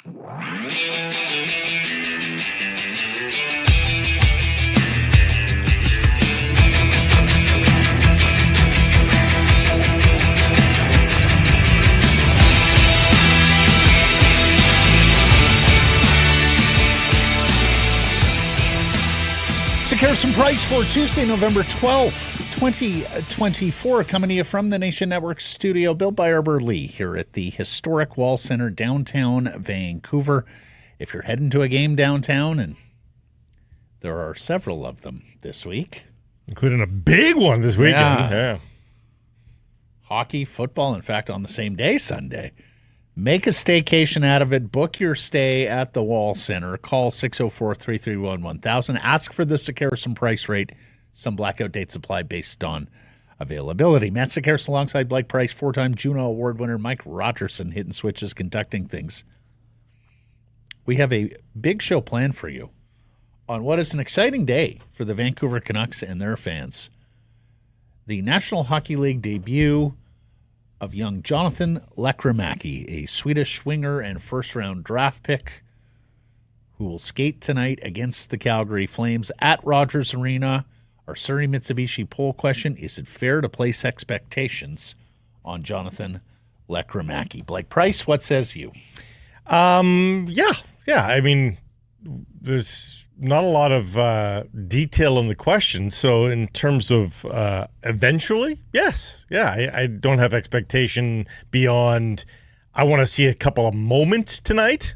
Harrison Price for Tuesday, November 12th, 2024, coming to you from the Nation Network studio built by Arbor Lee here at the historic Wall Center, downtown Vancouver. If you're heading to a game downtown, and there are several of them this week, including a big one this weekend. Yeah. Hockey, football, in fact, on the same day, Sunday. Make a staycation out of it. Book your stay at the Wall Center. Call 604-331-1000. Ask for the Harrison Price rate. Some blackout dates apply based on availability. Matt Sekeres alongside Blake Price, four-time Juno Award winner Mike Rogerson, hitting switches, conducting things. We have a big show planned for you on what is an exciting day for the Vancouver Canucks and their fans. The National Hockey League debut of young Jonathan Lekkerimäki, a Swedish swinger and first-round draft pick who will skate tonight against the Calgary Flames at Rogers Arena. Our Surrey Mitsubishi poll question, is it fair to place expectations on Jonathan Lekkerimäki? Blake Price, what says you? Yeah. I mean, there's not a lot of detail in the question. So in terms of eventually, yes. Yeah, I don't have expectation beyond I want to see a couple of moments tonight.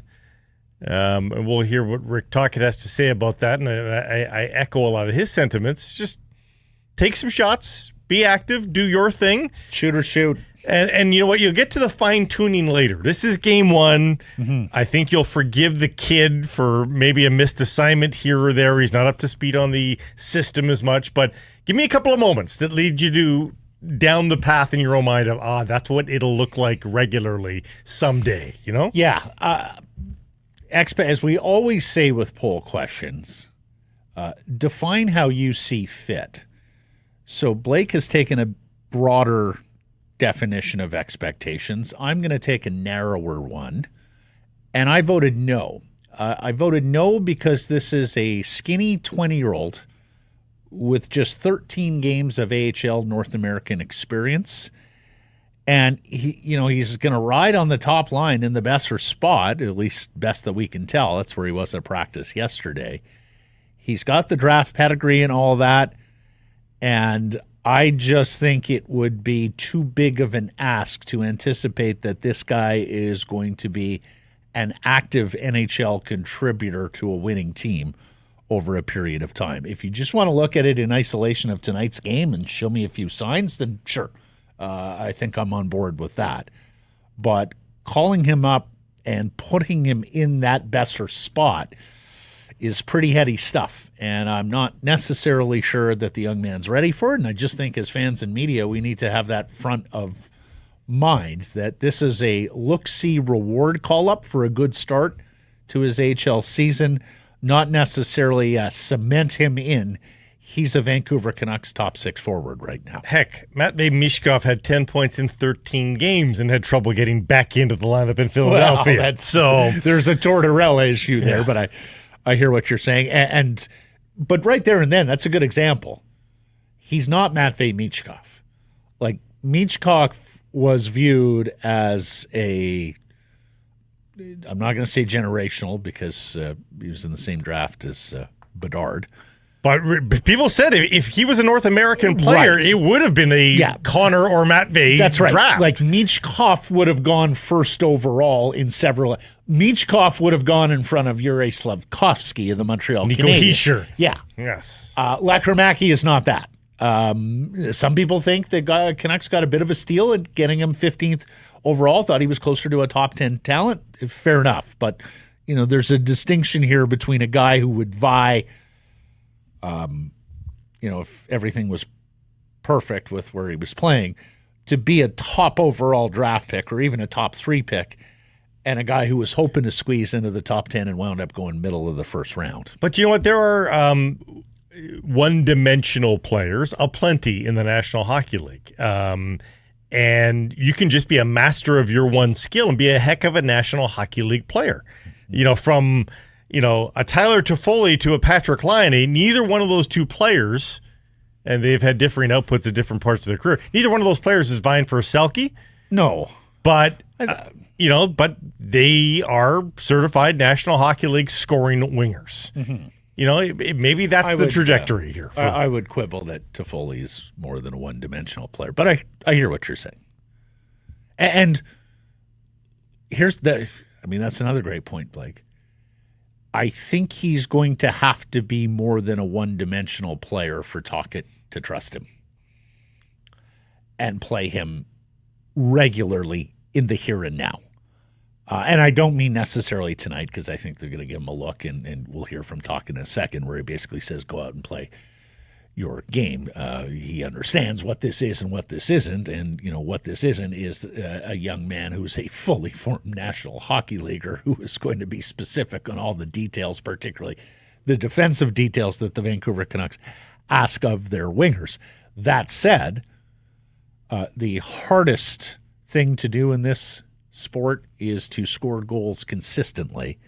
And we'll hear what Rick Tocchet has to say about that. And I echo a lot of his sentiments. Just take some shots, be active, do your thing. Shoot or shoot. And you know what? You'll get to the fine-tuning later. This is game one. Mm-hmm. I think you'll forgive the kid for maybe a missed assignment here or there. He's not up to speed on the system as much. But give me a couple of moments that lead you to down the path in your own mind of, that's what it'll look like regularly someday, you know? Yeah. As we always say with poll questions, define how you see fit. So Blake has taken a broader definition of expectations. I'm going to take a narrower one, and I voted no. I voted no because this is a skinny 20-year-old with just 13 games of AHL North American experience, and he's going to ride on the top line in the Besser spot, at least best that we can tell. That's where he was at practice yesterday. He's got the draft pedigree and all that, and I just think it would be too big of an ask to anticipate that this guy is going to be an active NHL contributor to a winning team over a period of time. If you just want to look at it in isolation of tonight's game and show me a few signs, then sure, I think I'm on board with that. But calling him up and putting him in that Besser spot is pretty heady stuff, and I'm not necessarily sure that the young man's ready for it, and I just think as fans and media, we need to have that front of mind that this is a look-see reward call-up for a good start to his AHL season, not necessarily cement him in. He's a Vancouver Canucks top six forward right now. Heck, Matvei Michkov had 10 points in 13 games and had trouble getting back into the lineup in Philadelphia. Well, so there's a Tortorella issue there, but I hear what you're saying. But right there and then, that's a good example. He's not Matvei Michkov. Like, Michkov was viewed as I'm not going to say generational because he was in the same draft as Bedard. But people said if he was a North American player, it would have been a Connor or Matvei That's right. draft. Like Michkov would have gone first overall in several. Michkov would have gone in front of Yuri Slafkovsky of the Montreal Nico Canadiens. Hischier. Yeah. Yes. Lekkerimäki is not that. Some people think the Canucks got a bit of a steal at getting him 15th overall. Thought he was closer to a top 10 talent. Fair enough. But, there's a distinction here between a guy who would vie if everything was perfect with where he was playing, to be a top overall draft pick or even a top 3 pick, and a guy who was hoping to squeeze into the top 10 and wound up going middle of the first round. But you know what? There are one-dimensional players aplenty in the National Hockey League. and you can just be a master of your one skill and be a heck of a National Hockey League player. From a Tyler Toffoli to a Patrick Laine, neither one of those two players, and they've had differing outputs at different parts of their career, neither one of those players is vying for a Selke. No. But, but they are certified National Hockey League scoring wingers. Mm-hmm. Maybe that's the trajectory here. I would quibble that Toffoli is more than a one-dimensional player, but I hear what you're saying. And that's another great point, Blake. I think he's going to have to be more than a one-dimensional player for Tocchet to trust him and play him regularly in the here and now. And I don't mean necessarily tonight, because I think they're going to give him a look, and we'll hear from Tocchet in a second, where he basically says, go out and play your game. He understands what this is and what this isn't, and what this isn't is a young man who's a fully formed National Hockey Leaguer who is going to be specific on all the details, particularly the defensive details that the Vancouver Canucks ask of their wingers. That said, the hardest thing to do in this sport is to score goals consistently,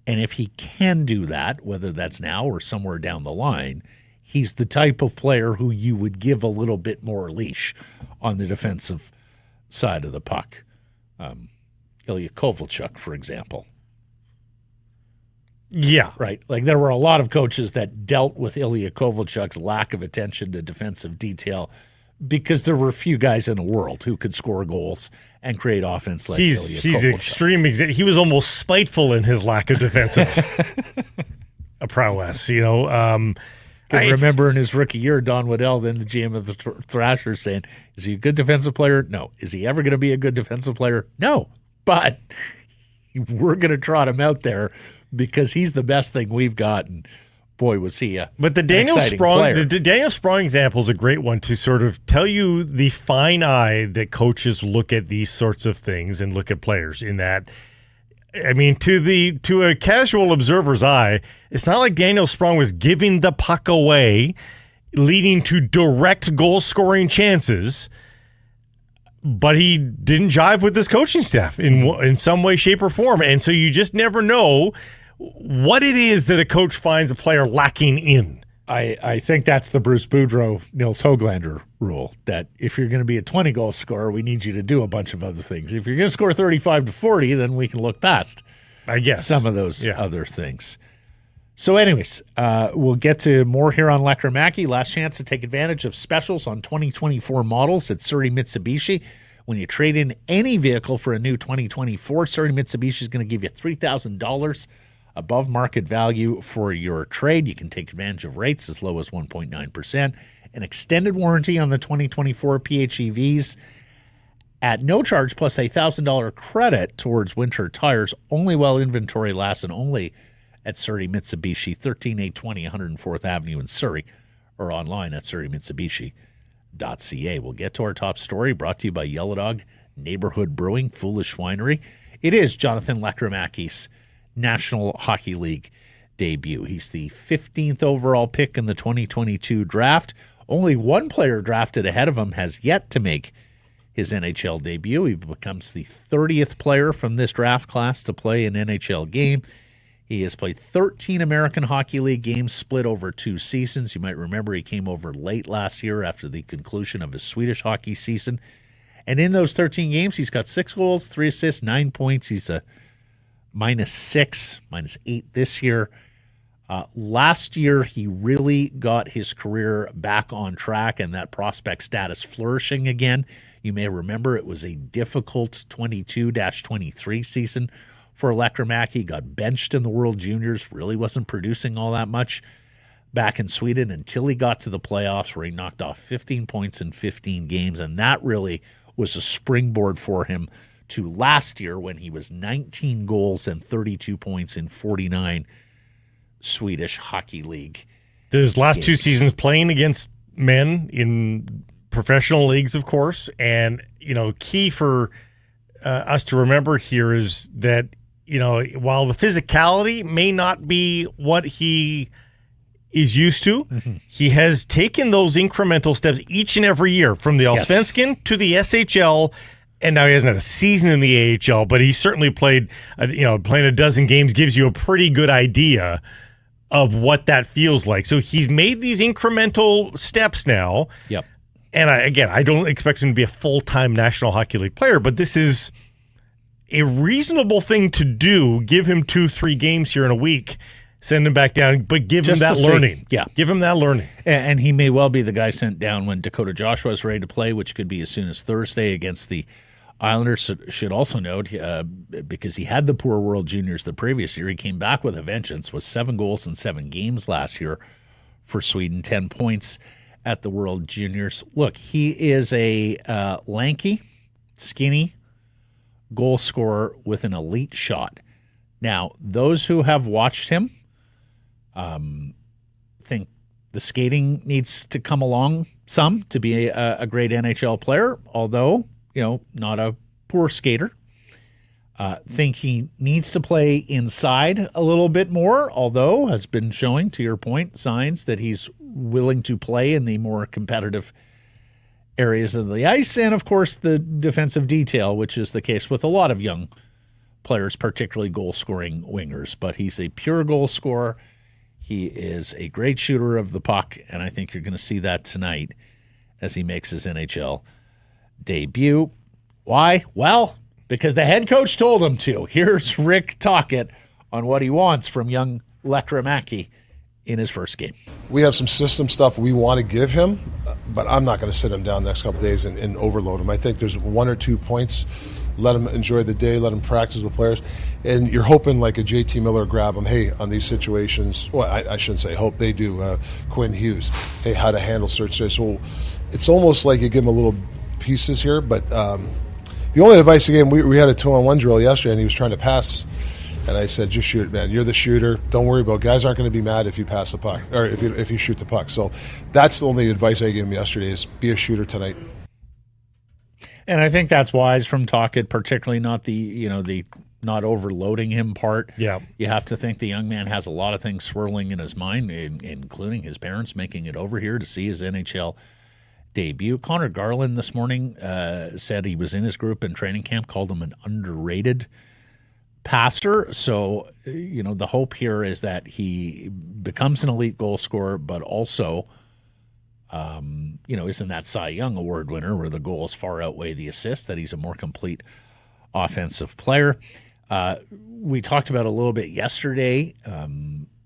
and if he can do that, whether that's now or somewhere down the line, he's the type of player who you would give a little bit more leash on the defensive side of the puck. Ilya Kovalchuk, for example. Yeah. Right. Like, there were a lot of coaches that dealt with Ilya Kovalchuk's lack of attention to defensive detail because there were a few guys in the world who could score goals and create offense like Ilya Kovalchuk. He's extreme. He was almost spiteful in his lack of defensive prowess, I remember in his rookie year, Don Waddell, then the GM of the Thrashers, saying, is he a good defensive player? No. Is he ever going to be a good defensive player? No. But we're going to trot him out there because he's the best thing we've got. And boy, was he But the Daniel Sprong example is a great one to sort of tell you the fine eye that coaches look at these sorts of things and look at players in that. I mean, to a casual observer's eye, it's not like Daniel Sprong was giving the puck away, leading to direct goal-scoring chances, but he didn't jive with this coaching staff in some way, shape, or form. And so you just never know what it is that a coach finds a player lacking in. I think that's the Bruce Boudreau, Nils Höglander rule, that if you're going to be a 20-goal scorer, we need you to do a bunch of other things. If you're going to score 35 to 40, then we can look past, I guess, some of those other things. So anyways, we'll get to more here on Lekkerimaki. Last chance to take advantage of specials on 2024 models at Surrey Mitsubishi. When you trade in any vehicle for a new 2024, Surrey Mitsubishi is going to give you $3,000 above market value for your trade. You can take advantage of rates as low as 1.9%. An extended warranty on the 2024 PHEVs at no charge, plus a $1,000 credit towards winter tires, only while inventory lasts, and only at Surrey Mitsubishi, 13820 104th Avenue in Surrey, or online at surreymitsubishi.ca. We'll get to our top story, brought to you by Yellow Dog Neighborhood Brewing, Foolish Winery. It is Jonathan Lekkerimäki's National Hockey League debut. He's the 15th overall pick in the 2022 draft. Only one player drafted ahead of him has yet to make his NHL debut. He becomes the 30th player from this draft class to play an NHL game. He has played 13 American Hockey League games split over 2 seasons. You might remember he came over late last year after the conclusion of his Swedish hockey season. And in those 13 games, he's got 6 goals, 3 assists, 9 points. He's a -6, -8 this year. Last year, he really got his career back on track and that prospect status flourishing again. You may remember it was a difficult 22-23 season for Lekkerimaki. Got benched in the World Juniors, really wasn't producing all that much back in Sweden until he got to the playoffs, where he knocked off 15 points in 15 games, and that really was a springboard for him to last year when he was 19 goals and 32 points in 49 Swedish Hockey League. Those last 2 seasons playing against men in professional leagues, of course. And, key for us to remember here is that, while the physicality may not be what he is used to. He has taken those incremental steps each and every year from the Allsvenskan to the SHL, and now he hasn't had a season in the AHL, but he's certainly played, playing a dozen games gives you a pretty good idea of what that feels like. So he's made these incremental steps now. Yep. And I don't expect him to be a full-time National Hockey League player, but this is a reasonable thing to do. Give him 2-3 games here in a week, send him back down, but give him that learning. Give him that learning. And he may well be the guy sent down when Dakota Joshua is ready to play, which could be as soon as Thursday against the Islanders. Should also note, because he had the poor World Juniors the previous year, he came back with a vengeance, with 7 goals in 7 games last year for Sweden, 10 points at the World Juniors. Look, he is a lanky, skinny goal scorer with an elite shot. Now, those who have watched him think the skating needs to come along some to be a great NHL player, although, not a poor skater. Think he needs to play inside a little bit more, although has been showing, to your point, signs that he's willing to play in the more competitive areas of the ice. And, of course, the defensive detail, which is the case with a lot of young players, particularly goal-scoring wingers. But he's a pure goal scorer. He is a great shooter of the puck, and I think you're going to see that tonight as he makes his NHL debut. Why? Well, because the head coach told him to. Here's Rick Tocchet on what he wants from young Lekkerimaki in his first game. We have some system stuff we want to give him, but I'm not going to sit him down the next couple of days and overload him. I think there's 1 or 2 points. Let him enjoy the day. Let him practice with players. And you're hoping like a JT Miller grab him, hey, on these situations. Well, I shouldn't say hope. They do. Quinn Hughes. Hey, how to handle certain situations. So it's almost like you give him a little pieces here. But the only advice he gave him, we had a 2-on-1 drill yesterday, and he was trying to pass. And I said, just shoot, man. You're the shooter. Don't worry about it. Guys aren't going to be mad if you pass the puck or if you shoot the puck. So that's the only advice I gave him yesterday is be a shooter tonight. And I think that's wise from Tocchet, particularly not the not overloading him part. Yeah. You have to think the young man has a lot of things swirling in his mind, including his parents making it over here to see his NHL debut. Connor Garland this morning said he was in his group in training camp, called him an underrated passer. So, the hope here is that he becomes an elite goal scorer, but also, isn't that Cy Young Award winner where the goals far outweigh the assists, that he's a more complete offensive player. We talked about a little bit yesterday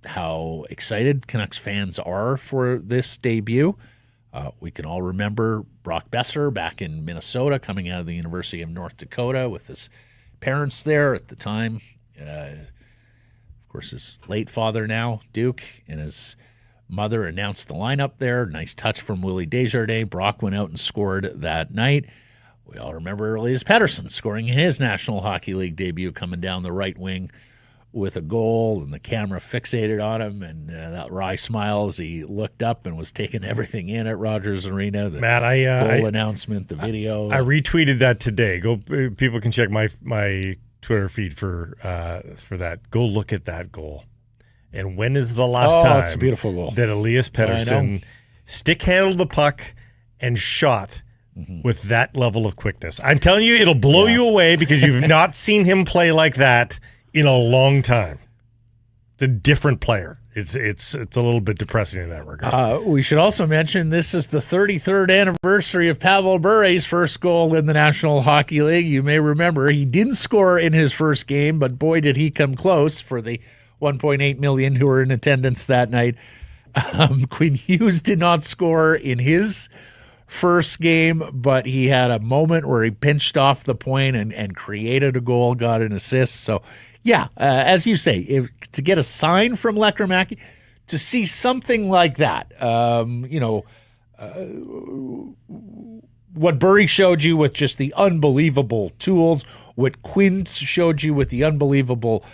how excited Canucks fans are for this debut. We can all remember Brock Besser back in Minnesota coming out of the University of North Dakota with his parents there at the time. Of course, his late father now, Duke, and his mother announced the lineup there. Nice touch from Willie Desjardins. Brock went out and scored that night. We all remember Elias Pettersson scoring in his National Hockey League debut, coming down the right wing with a goal, and the camera fixated on him, and that wry smile as he looked up and was taking everything in at Rogers Arena. The goal announcement, the video. I retweeted that today. People can check my Twitter feed for that. Go look at that goal. And when is the last time it's a beautiful goal. that Elias Pettersson stick-handled the puck and shot with that level of quickness? I'm telling you, it'll blow you away because you've not seen him play like that in a long time. It's a different player. It's a little bit depressing in that regard. We should also mention this is the 33rd anniversary of Pavel Bure's first goal in the National Hockey League. You may remember he didn't score in his first game, but boy, did he come close for the 1.8 million who were in attendance that night. Quinn Hughes did not score in his first game, but he had a moment where he pinched off the point and created a goal, got an assist. So, as you say, to get a sign from Lekkerimaki, to see something like that, what Burry showed you with just the unbelievable tools, what Quinn showed you with the unbelievable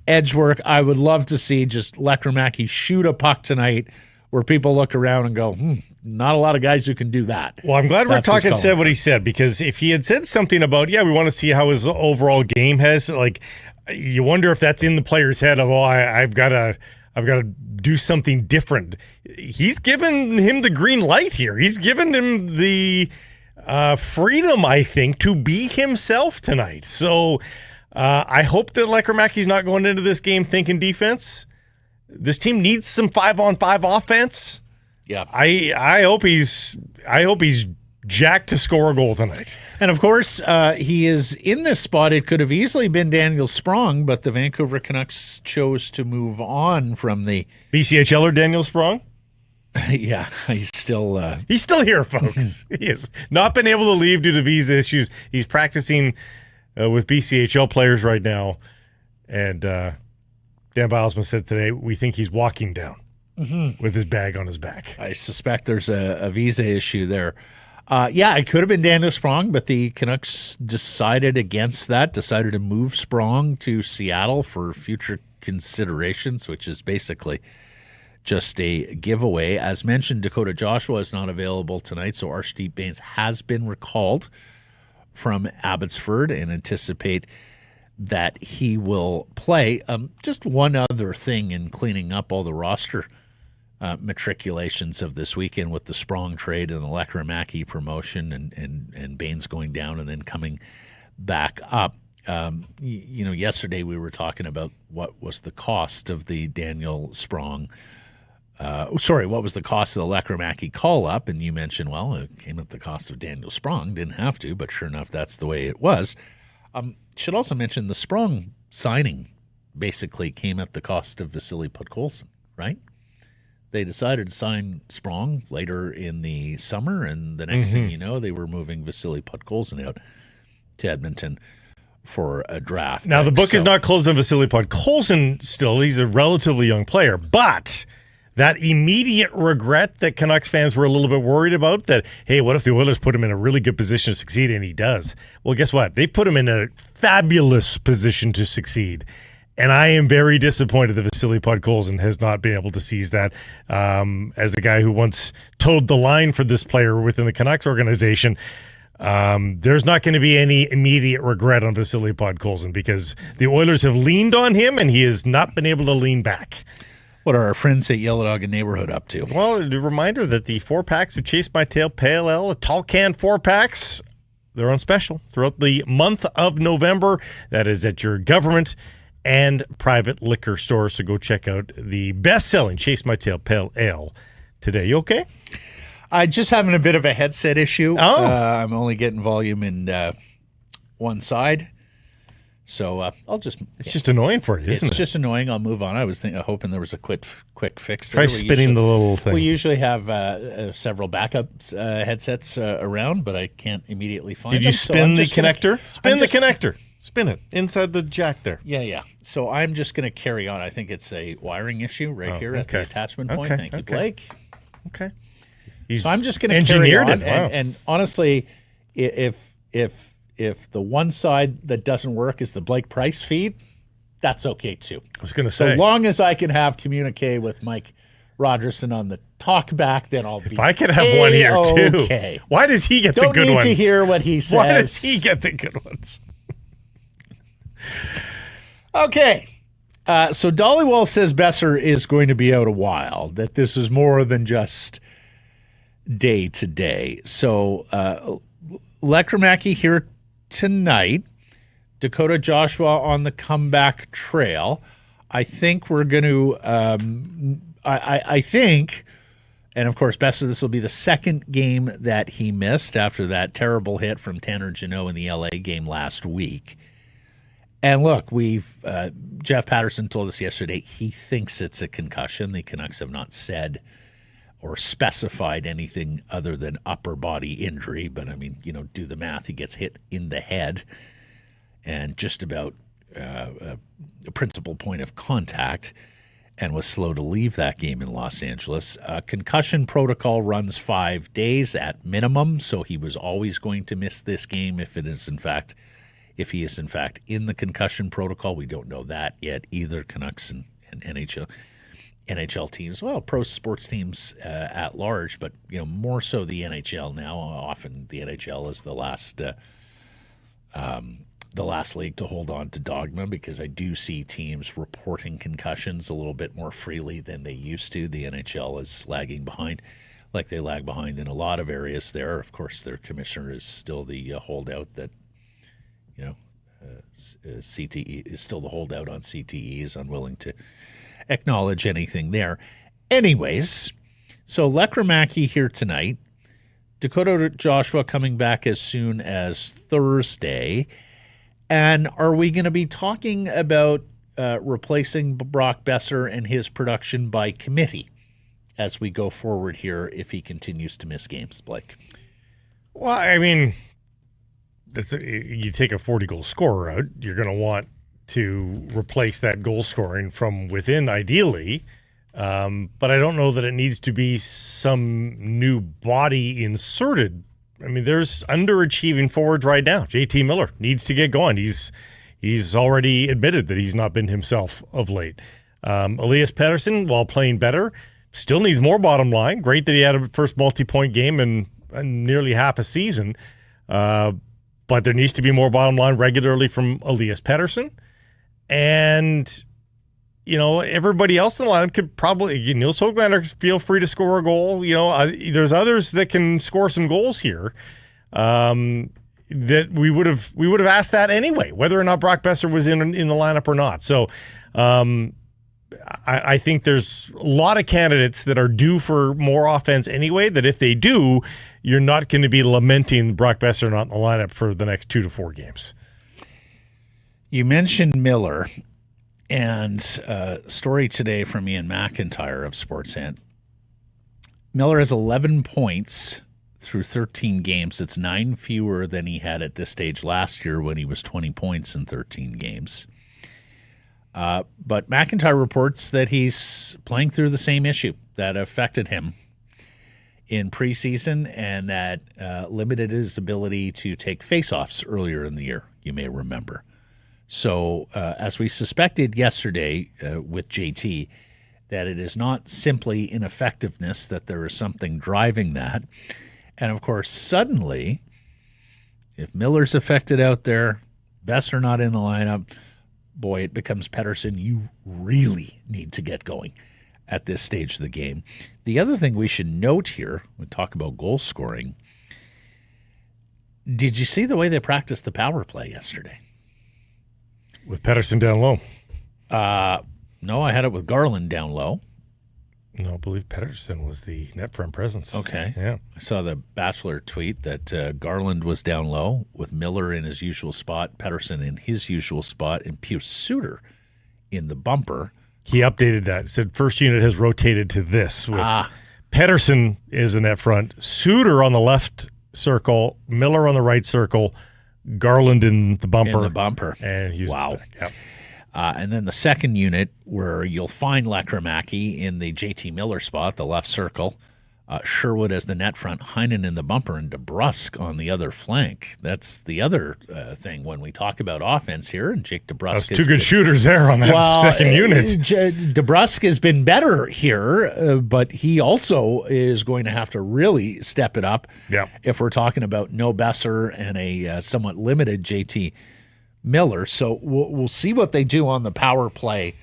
edge work, I would love to see just Lekkerimaki shoot a puck tonight where people look around and go, not a lot of guys who can do that. Well, I'm glad Rick Tocchet said what he said, because if he had said something about, we want to see how his overall game has, you wonder if that's in the player's head of, I've got I've got to do something different. He's given him the green light here. He's given him the freedom, I think, to be himself tonight. So I hope that Lekkerimiki's not going into this game thinking defense. This team needs some 5-on-5 offense. Yeah, I hope he's jacked to score a goal tonight. And of course, he is in this spot. It could have easily been Daniel Sprong, but the Vancouver Canucks chose to move on from the BCHLer Daniel Sprong. Yeah, he's still here, folks. He has not been able to leave due to visa issues. He's practicing with BCHL players right now, and Dan Bilesman said today we think he's walking down with his bag on his back. I suspect there's a visa issue there. Yeah, it could have been Daniel Sprong, but the Canucks decided against that, decided to move Sprong to Seattle for future considerations, which is basically just a giveaway. As mentioned, Dakota Joshua is not available tonight, so Archie Baines has been recalled from Abbotsford and anticipate that he will play. Just one other thing in cleaning up all the roster matriculations of this weekend with the Sprong trade and the Lekkerimaki promotion and Baines going down and then coming back up. Yesterday we were talking about what was the cost of the Daniel Sprong what was the cost of the Lekkerimaki call-up? And you mentioned, well, it came at the cost of Daniel Sprong. Didn't have to, but sure enough, that's the way it was. Should also mention the Sprong signing basically came at the cost of Vasily Podkolzin, right? They decided to sign Sprong later in the summer, and the next thing you know, they were moving Vasily Podkolzin out to Edmonton for a draft. Now, the book is not closed on Vasily Podkolzin still. He's a relatively young player, but that immediate regret that Canucks fans were a little bit worried about, that, hey, what if the Oilers put him in a really good position to succeed, and he does? Well, guess what? They put him in a fabulous position to succeed. And I am very disappointed that Vasily Podkolzin has not been able to seize that. As a guy who once towed the line for this player within the Canucks organization, there's not going to be any immediate regret on Vasily Podkolzin because the Oilers have leaned on him and he has not been able to lean back. What are our friends at Yellow Dog and Neighborhood up to? Well, a reminder that the 4-packs of Chase My Tail Pale Ale, the tall can 4-packs, they're on special throughout the month of November. That is at your government and private liquor store. So go check out the best-selling Chase My Tail Pale Ale today. You okay? Just having a bit of a headset issue. Oh. I'm only getting volume in one side. So I'll just... It's just annoying for you, isn't it? It's just annoying. I'll move on. I was hoping there was a quick fix. Try spinning the little thing. We usually have several backup headsets around, but I can't immediately find them. Did you spin the connector? Spin the connector. Spin it inside the jack there. Yeah. So I'm just going to carry on. I think it's a wiring issue here at the attachment point. Thank you, Blake. Okay. So I'm just going to carry on. And honestly, if the one side that doesn't work is the Blake Price feed, that's okay too. I was going to say. So long as I can have communique with Mike Rogerson on the talk back, then I'll be. If I could have one here too. Okay. Why does he get the good ones? Don't need to hear what he says. Why does he get the good ones? Okay. So Dollywall says Besser is going to be out a while, that this is more than just day to day. So Lekkerimaki here tonight, Dakota Joshua on the comeback trail. I think we're going to, I think, and of course, Besser, this will be the second game that he missed after that terrible hit from Tanner Jeannot in the LA game last week. And look, Jeff Pettersson told us yesterday he thinks it's a concussion. The Canucks have not said or specified anything other than upper body injury. But, I mean, do the math. He gets hit in the head and just about a principal point of contact and was slow to leave that game in Los Angeles. Concussion protocol runs 5 days at minimum, so he was always going to miss this game if he is in fact in the concussion protocol. We don't know that yet either. Canucks and NHL teams, well, pro sports teams at large, but more so the NHL now. Often the NHL is the last the last league to hold on to dogma, because I do see teams reporting concussions a little bit more freely than they used to. The NHL is lagging behind, like they lag behind in a lot of areas there. Of course, their commissioner is still the holdout that, CTE is still the holdout on CTE, is unwilling to acknowledge anything there. Anyways, so Lekkerimaki here tonight. Dakota Joshua coming back as soon as Thursday. And are we going to be talking about replacing Brock Besser and his production by committee as we go forward here if he continues to miss games, Blake? Well, I mean, you take a 40-goal scorer out, you're going to want to replace that goal scoring from within, ideally. But I don't know that it needs to be some new body inserted. I mean, there's underachieving forwards right now. JT Miller needs to get going. He's already admitted that he's not been himself of late. Elias Pettersson, while playing better, still needs more bottom line. Great that he had a first multi-point game in nearly half a season. But there needs to be more bottom line regularly from Elias Pettersson. And everybody else in the lineup could probably, Nils Höglander, feel free to score a goal. There's others that can score some goals here. That we would have asked that anyway, whether or not Brock Besser was in the lineup or not. So I think there's a lot of candidates that are due for more offense anyway, that if they do, you're not going to be lamenting Brock Besser not in the lineup for the next 2 to 4 games. You mentioned Miller. And story today from Ian McIntyre of Sportsnet. Miller has 11 points through 13 games. It's 9 fewer than he had at this stage last year when he was 20 points in 13 games. But McIntyre reports that he's playing through the same issue that affected him in preseason and that limited his ability to take faceoffs earlier in the year, you may remember. So, as we suspected yesterday with JT, that it is not simply ineffectiveness, that there is something driving that. And, of course, suddenly, if Miller's affected out there, Besser not in the lineup, boy, it becomes Pettersson. You really need to get going at this stage of the game. The other thing we should note here, we talk about goal scoring, did you see the way they practiced the power play yesterday? With Pettersson down low. No, I had it with Garland down low. No, I believe Pettersson was the net front presence. Okay. Yeah. I saw the Bachelor tweet that Garland was down low with Miller in his usual spot, Pettersson in his usual spot, and Pius Suter in the bumper. He updated that. Said first unit has rotated to this. With Pettersson is the net front, Suter on the left circle, Miller on the right circle, Garland in the bumper. And he's back. Yep. And then the second unit where you'll find Lekkerimaki in the JT Miller spot, the left circle, Sherwood as the net front, Heinen in the bumper, and DeBrusk on the other flank. That's the other thing when we talk about offense here. And Jake DeBrusk. That's two good shooters there on that second unit. DeBrusk has been better here, but he also is going to have to really step it up if we're talking about no Besser and a somewhat limited JT Miller. So we'll see what they do on the power play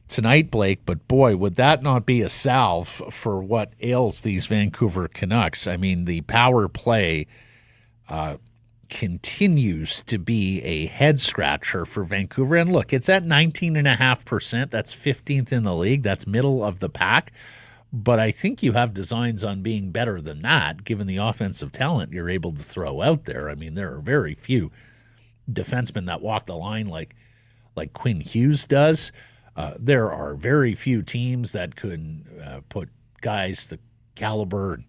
tonight, Blake, but boy, would that not be a salve for what ails these Vancouver Canucks. I mean, the power play continues to be a head-scratcher for Vancouver. And look, it's at 19.5%. That's 15th in the league. That's middle of the pack. But I think you have designs on being better than that, given the offensive talent you're able to throw out there. I mean, there are very few defensemen that walk the line like Quinn Hughes does. There are very few teams that could put guys the caliber,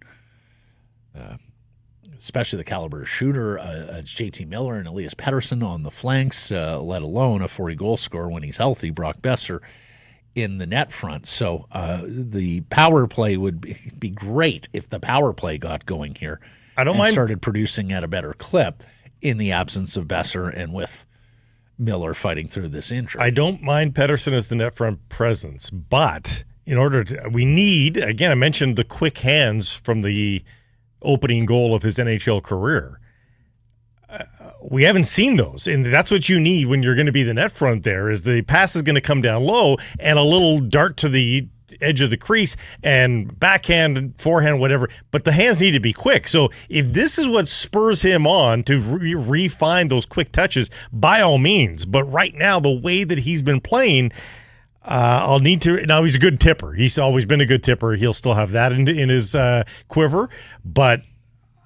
especially the caliber shooter, JT Miller and Elias Pettersson on the flanks, let alone a 40-goal scorer when he's healthy, Brock Besser, in the net front. So the power play would be great if the power play got going here and started producing at a better clip in the absence of Besser and with Miller fighting through this injury. I don't mind Pettersson as the net front presence, but we need, again, I mentioned the quick hands from the opening goal of his NHL career. we haven't seen those, and that's what you need when you're going to be the net front there, is the pass is going to come down low and a little dart to the edge of the crease and backhand, forehand, whatever, but the hands need to be quick. So if this is what spurs him on to refine those quick touches, by all means. But right now, the way that he's been playing, I'll need to. Now, he's a good tipper. He's always been a good tipper. He'll still have that in his quiver, but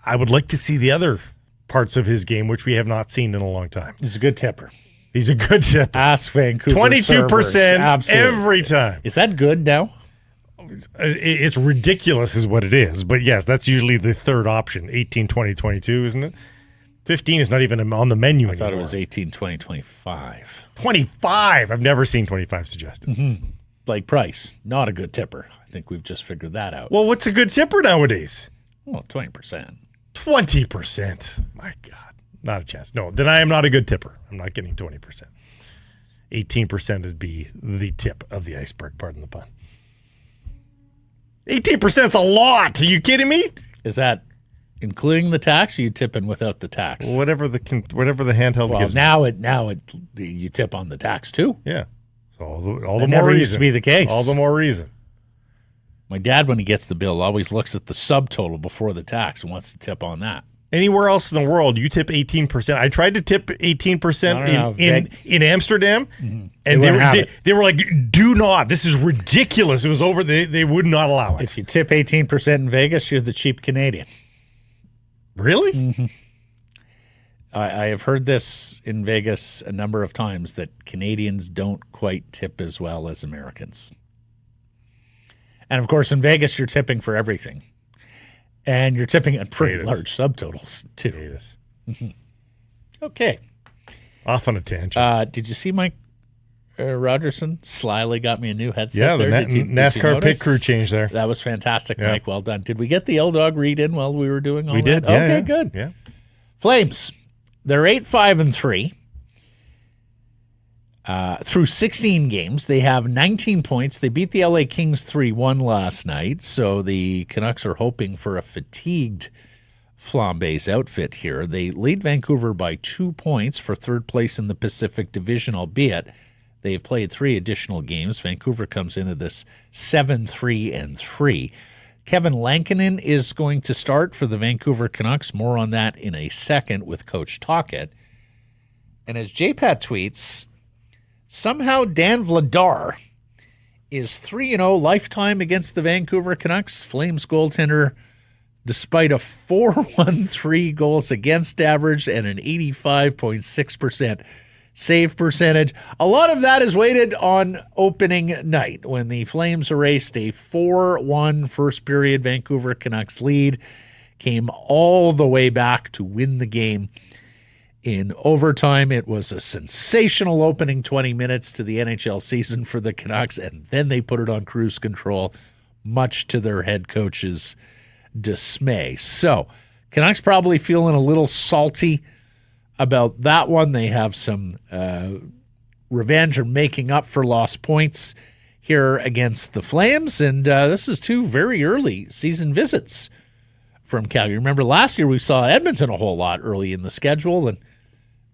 I would like to see the other parts of his game, which we have not seen in a long time. He's a good tipper. He's a good tipper. Ask Vancouver 22% every time. Is that good now? It's ridiculous is what it is. But yes, that's usually the third option. 18, 20, 22, isn't it? 15 is not even on the menu anymore. I thought it was 18, 20, 25. 25? I've never seen 25 suggested. Mm-hmm. Blake Price, not a good tipper. I think we've just figured that out. Well, what's a good tipper nowadays? Well, 20%. 20%. My God. Not a chance. No, then I am not a good tipper. I'm not getting 20%. 18% would be the tip of the iceberg, pardon the pun. 18% is a lot. Are you kidding me? Is that including the tax, or you tipping without the tax? Whatever the handheld gives. Now you tip on the tax too. Yeah. So all the that more reason. Used to be the case. All the more reason. My dad, when he gets the bill, always looks at the subtotal before the tax and wants to tip on that. Anywhere else in the world, you tip 18%. I tried to tip 18% in Amsterdam, and they were like, "Do not! This is ridiculous." It was over. They would not allow it. If you tip 18% in Vegas, you're the cheap Canadian. Really? Mm-hmm. I have heard this in Vegas a number of times, that Canadians don't quite tip as well as Americans. And of course, in Vegas, you're tipping for everything. And you're tipping at pretty large subtotals, too. Mm-hmm. Okay. Off on a tangent. Did you see Mike Rogerson slyly got me a new headset? Yeah, there? the NASCAR pit crew change there. That was fantastic, yeah. Mike. Well done. Did we get the L-Dog read in while we were doing all that? We did, yeah. Okay, yeah. good. Yeah. Flames, they're 8-5-3. Through 16 games, they have 19 points. They beat the LA Kings 3-1 last night, so the Canucks are hoping for a fatigued Flambe's outfit here. They lead Vancouver by 2 points for third place in the Pacific Division, albeit they've played 3 additional games. Vancouver comes into this 7-3-3. Kevin Lankinen is going to start for the Vancouver Canucks. More on that in a second with Coach Tocchet. And as JPAT tweets, somehow Dan Vladar is 3-0 lifetime against the Vancouver Canucks. Flames goaltender, despite a 4.13 goals against average and an 85.6% save percentage. A lot of that is weighted on opening night when the Flames erased a 4-1 first period Vancouver Canucks lead, came all the way back to win the game in overtime. It was a sensational opening 20 minutes to the NHL season for the Canucks, and then they put it on cruise control, much to their head coach's dismay. So, Canucks probably feeling a little salty about that one. They have some revenge or making up for lost points here against the Flames, and this is 2 very early season visits from Calgary. Remember, last year we saw Edmonton a whole lot early in the schedule, and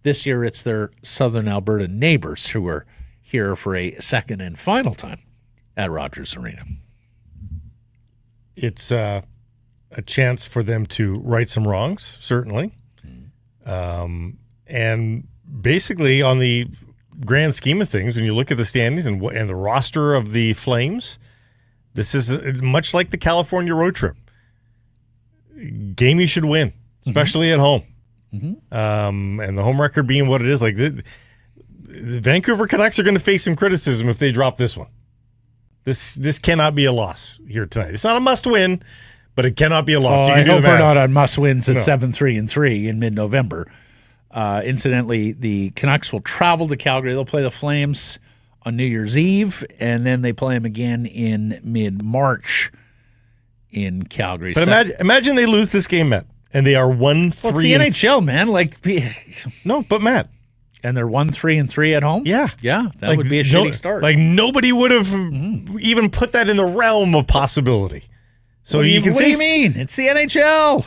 this year it's their Southern Alberta neighbors who are here for a second and final time at Rogers Arena. It's a chance for them to right some wrongs, certainly. And basically, on the grand scheme of things, when you look at the standings and the roster of the Flames, this is much like the California road trip. Game you should win, especially at home. Mm-hmm. And the home record being what it is, like the Vancouver Canucks are going to face some criticism if they drop this one. This cannot be a loss here tonight. It's not a must-win, but it cannot be a loss. I hope we're not on must-wins at 7-3-3 in mid-November. Incidentally, the Canucks will travel to Calgary. They'll play the Flames on New Year's Eve, and then they play them again in mid-March in Calgary. But imagine they lose this game, Matt, and they are 1-3. Well, it's the NHL, man. No, but Matt. And they're 1-3-3 at home? Yeah. Yeah, that would be a shitty start. Like, nobody would have even put that in the realm of possibility. So what do you mean? It's the NHL.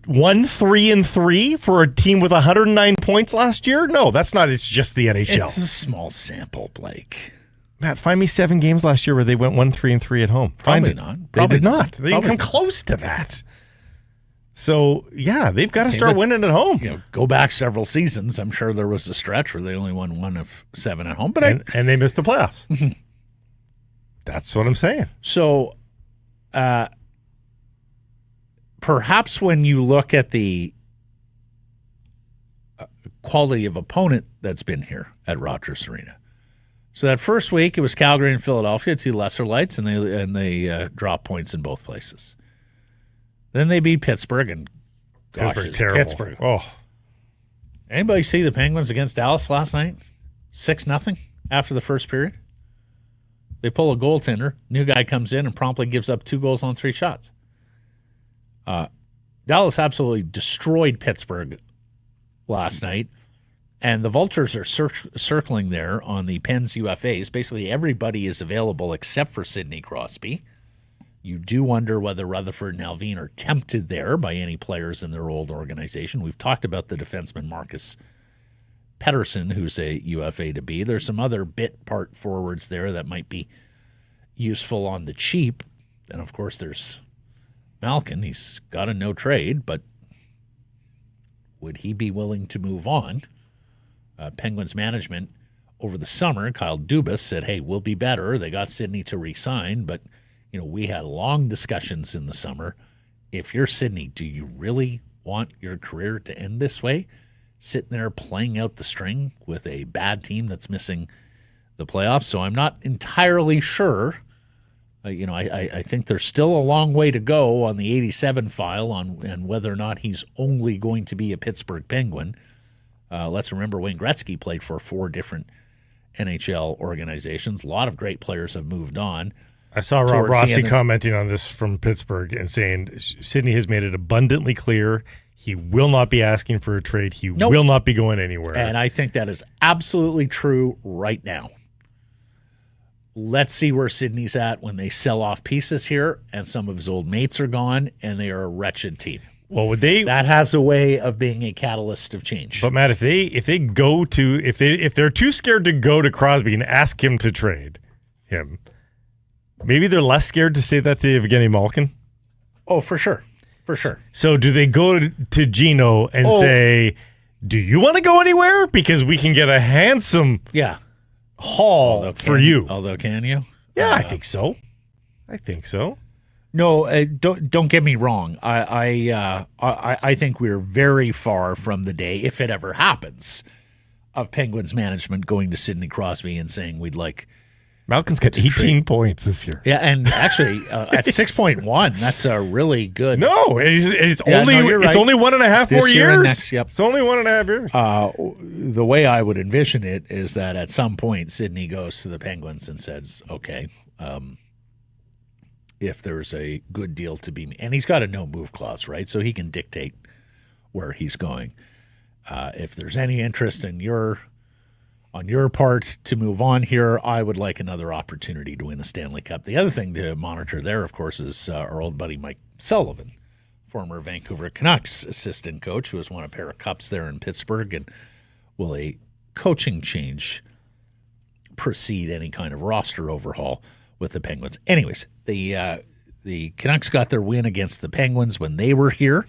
1-3-3 for a team with 109 points last year? No, that's not. It's just the NHL. It's a small sample, Blake. Matt, find me 7 games last year where they went 1-3-3 at home. Probably not. They did not. They didn't come close to that. So, yeah, they've got to start winning at home. Go back several seasons. I'm sure there was a stretch where they only won 1 of 7 at home. But and they missed the playoffs. That's what I'm saying. So, perhaps when you look at the quality of opponent that's been here at Rogers Arena. So that first week, it was Calgary and Philadelphia, 2 lesser lights, and they dropped points in both places. Then they beat Pittsburgh, and gosh, Pittsburgh, it's terrible. Pittsburgh. Oh, Anybody see the Penguins against Dallas last night? 6-0 after the first period. They pull a goaltender. New guy comes in and promptly gives up 2 goals on 3 shots. Dallas absolutely destroyed Pittsburgh last night, and the Vultures are circling there on the Pens UFAs. Basically, everybody is available except for Sidney Crosby. You do wonder whether Rutherford and Alvin are tempted there by any players in their old organization. We've talked about the defenseman Marcus Pettersson, who's a UFA to be. There's some other bit part forwards there that might be useful on the cheap. And, of course, there's Malkin. He's got a no trade, but would he be willing to move on? Penguins management over the summer, Kyle Dubas said, hey, we'll be better. They got Sidney to re-sign, but we had long discussions in the summer. If you're Sidney, do you really want your career to end this way? Sitting there playing out the string with a bad team that's missing the playoffs. So I'm not entirely sure. I think there's still a long way to go on the 87 file and whether or not he's only going to be a Pittsburgh Penguin. Let's remember Wayne Gretzky played for 4 different NHL organizations. A lot of great players have moved on. I saw Rob Rossi commenting on this from Pittsburgh and saying Sidney has made it abundantly clear he will not be asking for a trade. He will not be going anywhere. And I think that is absolutely true right now. Let's see where Sidney's at when they sell off pieces here and some of his old mates are gone and they are a wretched team. Well, that has a way of being a catalyst of change. But Matt, if they're too scared to go to Crosby and ask him to trade him, maybe they're less scared to say that to Evgeny Malkin. Oh, for sure. For sure. So do they go to Gino and say, do you want to go anywhere? Because we can get a handsome haul for you. Although, can you? Yeah, I think so. No, don't get me wrong. I think we're very far from the day, if it ever happens, of Penguins management going to Sidney Crosby and saying we'd like. Malkin's got 18 points this year. Yeah, and actually at 6.1, that's a really good. No, it's only 1.5 more years. It's only 1.5 years. The way I would envision it is that at some point Sidney goes to the Penguins and says, "Okay, if there's a good deal to be made," and he's got a no move clause, right? So he can dictate where he's going. If there's any interest in on your part to move on here, I would like another opportunity to win a Stanley Cup. The other thing to monitor there, of course, is our old buddy Mike Sullivan, former Vancouver Canucks assistant coach, who has won a pair of cups there in Pittsburgh. And will a coaching change precede any kind of roster overhaul with the Penguins? Anyways, the Canucks got their win against the Penguins when they were here.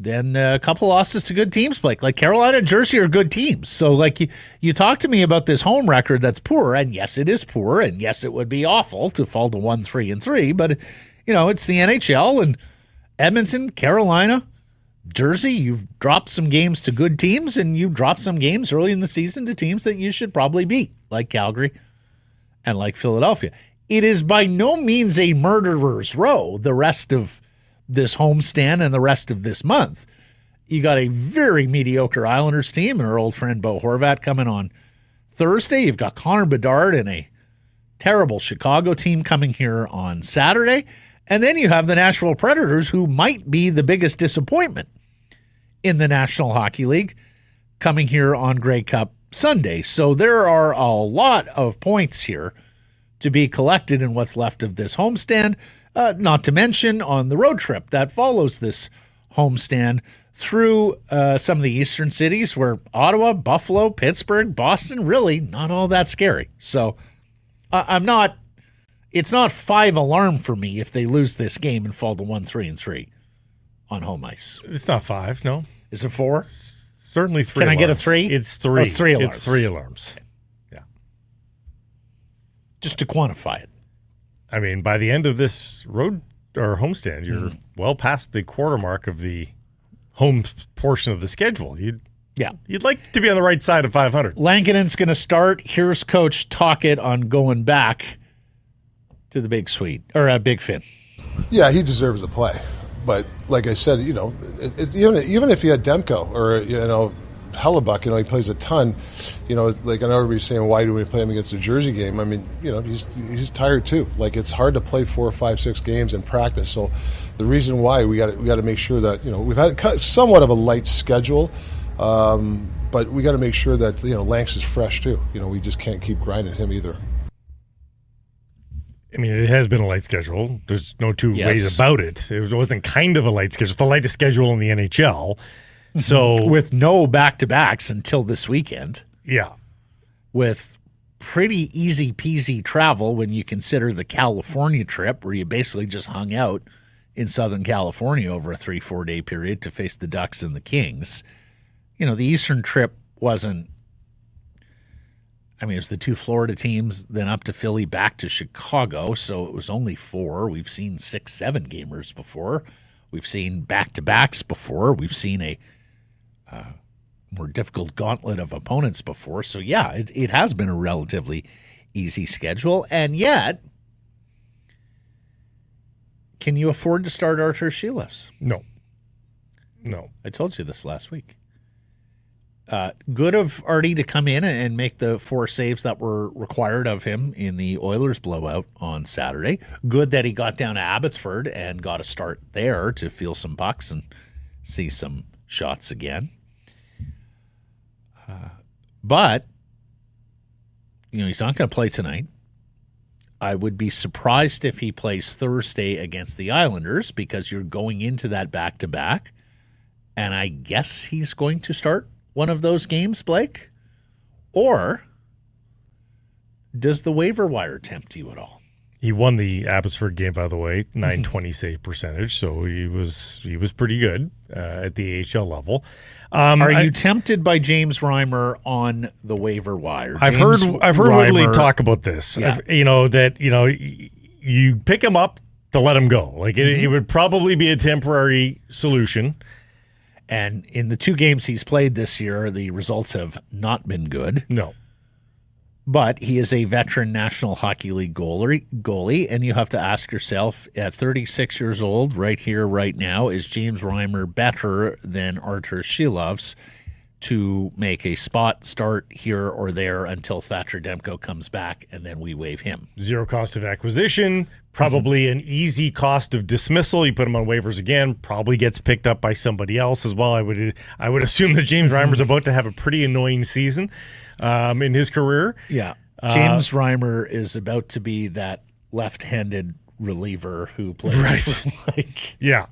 Then a couple losses to good teams, Blake. Like Carolina and Jersey are good teams. So, like, you talk to me about this home record that's poor, and yes, it is poor, and yes, it would be awful to fall to 1-3-3, but, it's the NHL, and Edmonton, Carolina, Jersey, you've dropped some games to good teams, and you've dropped some games early in the season to teams that you should probably beat, like Calgary and like Philadelphia. It is by no means a murderer's row, the rest of this homestand and the rest of this month. You got a very mediocre Islanders team and our old friend Bo Horvat coming on Thursday. You've got Connor Bedard and a terrible Chicago team coming here on Saturday. And then you have the Nashville Predators, who might be the biggest disappointment in the National Hockey League, coming here on Grey Cup Sunday. So there are a lot of points here to be collected in what's left of this homestand. Not to mention on the road trip that follows this homestand through some of the eastern cities where Ottawa, Buffalo, Pittsburgh, Boston, really not all that scary. So it's not 5 alarm for me if they lose this game and fall to 1-3-3 on home ice. It's not 5, no. Is it 4? Certainly 3 Can alarms. I get a 3? It's 3. Oh, it's 3 alarms. It's 3 alarms. Okay. Yeah. Just to quantify it. I mean, by the end of this road or homestand, you're well past the quarter mark of the home portion of the schedule. You'd like to be on the right side of 500. Lankinen's going to start. Here's Coach Tocchet on going back to the big suite, or Big Fin. Yeah, he deserves to play. But like I said, even if you had Demko or, Hellebuck, he plays a ton. Like I know everybody's saying, why do we play him against the Jersey game? I mean, he's tired too. Like it's hard to play 4, 5, 6 games in practice. So the reason why we got to make sure that we've had somewhat of a light schedule, but we got to make sure that Lanks is fresh too. We just can't keep grinding him either. I mean, it has been a light schedule. There's no two ways about it. It wasn't kind of a light schedule. It's the lightest schedule in the NHL. So with no back-to-backs until this weekend. Yeah. With pretty easy peasy travel when you consider the California trip where you basically just hung out in Southern California over a 3-4 day period to face the Ducks and the Kings. The Eastern trip wasn't, it was the 2 Florida teams, then up to Philly, back to Chicago. So it was only 4. We've seen 6-7 gamers before. We've seen back-to-backs before. We've seen a more difficult gauntlet of opponents before. So, yeah, it has been a relatively easy schedule. And yet, can you afford to start Artur Shilevs? No. I told you this last week. Good of Artie to come in and make the 4 saves that were required of him in the Oilers blowout on Saturday. Good that he got down to Abbotsford and got a start there to feel some pucks and see some shots again. But, he's not going to play tonight. I would be surprised if he plays Thursday against the Islanders because you're going into that back-to-back. And I guess he's going to start one of those games, Blake? Or does the waiver wire tempt you at all? He won the Abbotsford game, by the way, 920 save percentage, so he was pretty good at the AHL level. Are you tempted by James Reimer on the waiver wire? I've heard Woodley talk about this. Yeah. You pick him up to let him go. Like it would probably be a temporary solution. And in the 2 games he's played this year, the results have not been good. No. But he is a veteran National Hockey League goalie, and you have to ask yourself, at 36 years old, right here, right now, is James Reimer better than Artur Shilevs to make a spot start here or there until Thatcher Demko comes back, and then we waive him? 0 cost of acquisition, probably an easy cost of dismissal. You put him on waivers again, probably gets picked up by somebody else as well. I would assume that James Reimer's about to have a pretty annoying season in his career. Yeah. James Reimer is about to be that left-handed reliever who plays for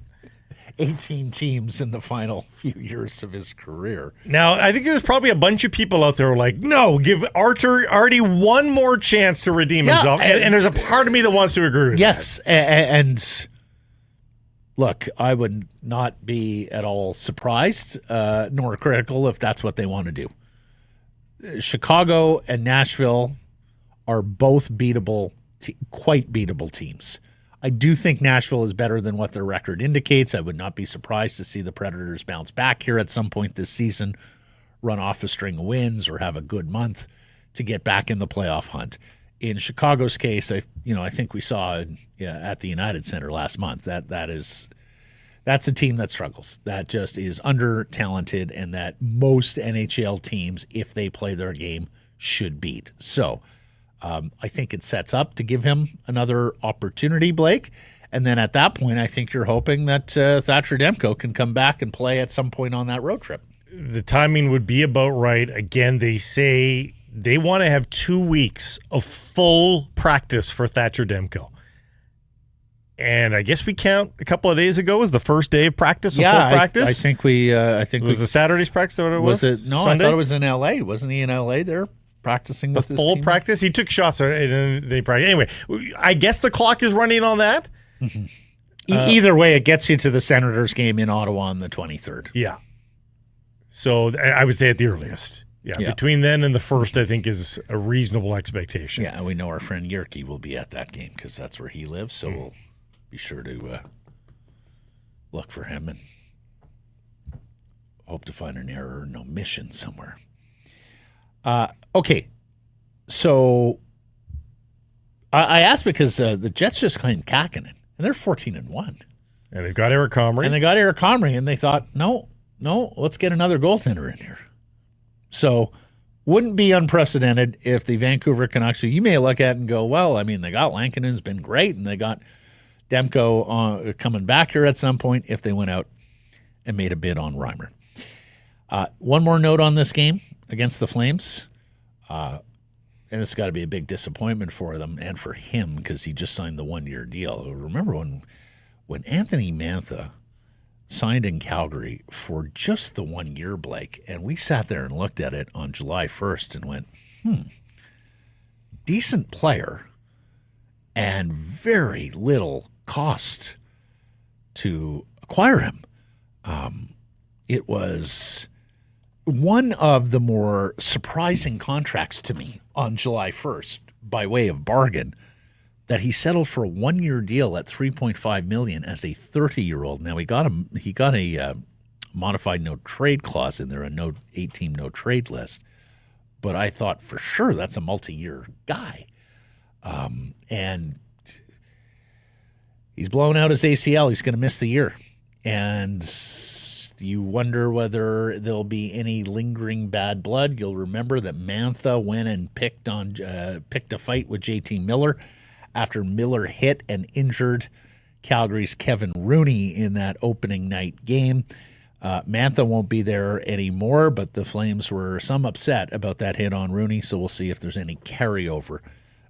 18 teams in the final few years of his career. Now, I think there's probably a bunch of people out there who are like, no, give Artie one more chance to redeem himself. And there's a part of me that wants to agree with that. Yes, and look, I would not be at all surprised nor critical if that's what they want to do. Chicago and Nashville are both beatable, quite beatable teams. I do think Nashville is better than what their record indicates. I would not be surprised to see the Predators bounce back here at some point this season, run off a string of wins, or have a good month to get back in the playoff hunt. In Chicago's case, I think we saw at the United Center last month that's a team that struggles. That just is under-talented, and that most NHL teams, if they play their game, should beat. So I think it sets up to give him another opportunity, Blake. And then at that point, I think you're hoping that Thatcher Demko can come back and play at some point on that road trip. The timing would be about right. Again, they say they want to have 2 weeks of full practice for Thatcher Demko. And I guess we count a couple of days ago as the first day of practice, full Yeah, practice. I think we. I think It was the Saturday's practice. What it was? No, Sunday? I thought it was in L.A. Wasn't he in L.A. there practicing The with his full team? practice. He took shots and they practiced. Anyway, I guess the clock is running on that. Either way, it gets you to the Senators game in Ottawa on the 23rd. Yeah. So I would say at the earliest. Yeah. Between then and the first, I think is a reasonable expectation. Yeah, and we know our friend Yerke will be at that game because that's where he lives. So we'll be sure to look for him and hope to find an error or an omission somewhere. Okay, so I asked because the Jets just claimed Kakinen, and they're 14-1. And they've got Eric Comrie. And they got Eric Comrie, and they thought, no, let's get another goaltender in here. So wouldn't be unprecedented if the Vancouver Canucks, who you may look at and go, well, I mean, they got Lankinen's been great, and they got Demko coming back here at some point if they went out and made a bid on Reimer. One more note on this game against the Flames, and it's got to be a big disappointment for them and for him because he just signed the one-year deal. Remember when Anthony Mantha signed in Calgary for just the 1 year, Blake, and we sat there and looked at it on July 1st and went, decent player and very little cost to acquire him. It was one of the more surprising contracts to me on July 1st by way of bargain that he settled for a 1 year deal at $3.5 million as a 30-year-old. Now he got a modified no trade clause in there, a 8-team no trade list. But I thought for sure that's a multi-year guy, and he's blown out his ACL. He's going to miss the year, and you wonder whether there'll be any lingering bad blood. You'll remember that Mantha went and picked a fight with JT Miller after Miller hit and injured Calgary's Kevin Rooney in that opening night game. Mantha won't be there anymore, but the Flames were some upset about that hit on Rooney, so we'll see if there's any carryover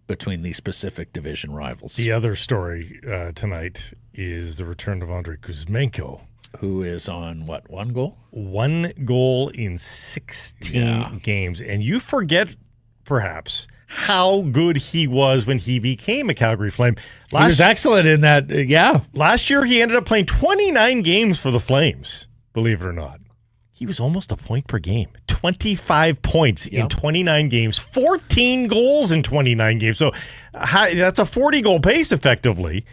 between these specific division rivals. The other story tonight is the return of Andrei Kuzmenko, who is on, what, 1 goal? 1 goal in 16 games. And you forget, perhaps, how good he was when he became a Calgary Flame. He was excellent in that, Last year, he ended up playing 29 games for the Flames, believe it or not. He was almost a point per game. 25 points in 29 games, 14 goals in 29 games. So that's a 40-goal pace, effectively.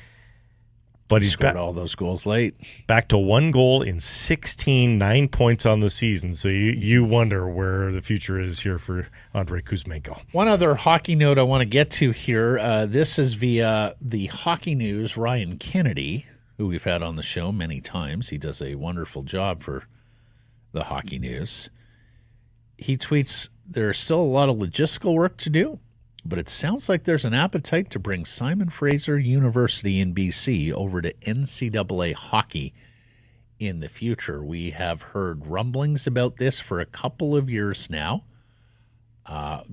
But he's scored all those goals late. Back to 1 goal in 16, 9 points on the season. So you wonder where the future is here for Andrei Kuzmenko. One other hockey note I want to get to here. This is via the Hockey News, Ryan Kennedy, who we've had on the show many times. He does a wonderful job for the Hockey News. He tweets, there's still a lot of logistical work to do, but it sounds like there's an appetite to bring Simon Fraser University in BC over to NCAA hockey in the future. We have heard rumblings about this for a couple of years now,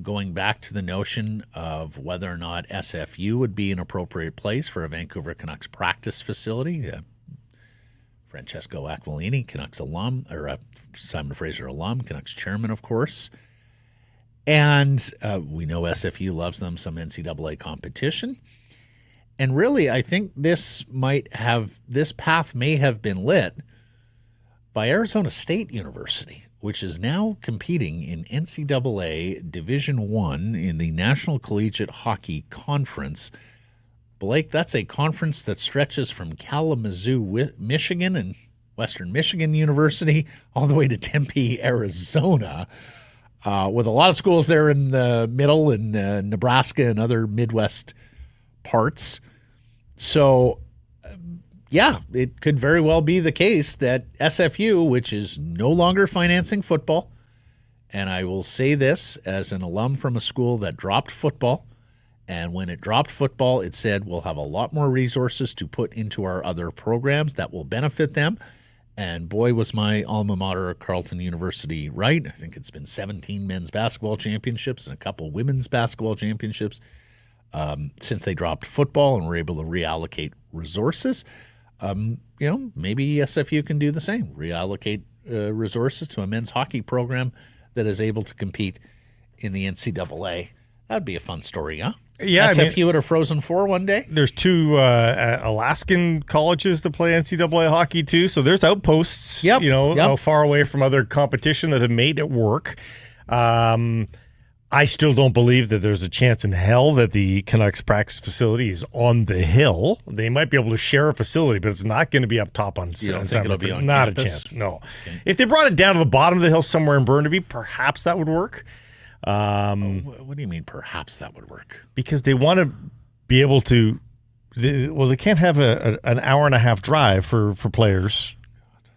going back to the notion of whether or not SFU would be an appropriate place for a Vancouver Canucks practice facility. Francesco Aquilini, Canucks alum, or Simon Fraser alum, Canucks chairman, of course. And we know SFU loves them some NCAA competition. And really, I think this path may have been lit by Arizona State University, which is now competing in NCAA Division I in the National Collegiate Hockey Conference. Blake, that's a conference that stretches from Kalamazoo, Michigan, and Western Michigan University all the way to Tempe, Arizona. With a lot of schools there in the middle in Nebraska and other Midwest parts. So, it could very well be the case that SFU, which is no longer financing football, and I will say this as an alum from a school that dropped football, and when it dropped football, it said we'll have a lot more resources to put into our other programs that will benefit them. And boy, was my alma mater, Carleton University, right. I think it's been 17 men's basketball championships and a couple women's basketball championships. since they dropped football and were able to reallocate resources. Maybe SFU can do the same, reallocate resources to a men's hockey program that is able to compete in the NCAA. That'd be a fun story, huh? Yeah, SFU at a Frozen Four one day. There's 2 Alaskan colleges that play NCAA hockey too, so there's outposts. How far away from other competition that have made it work. I still don't believe that there's a chance in hell that the Canucks practice facility is on the hill. They might be able to share a facility, but it's not going to be up top on. You don't think it'll be on Not campus? a chance. No. Okay. If they brought it down to the bottom of the hill somewhere in Burnaby, perhaps that would work. What do you mean? Perhaps that would work? Because they want to be able to. They can't have an hour and a half drive for players.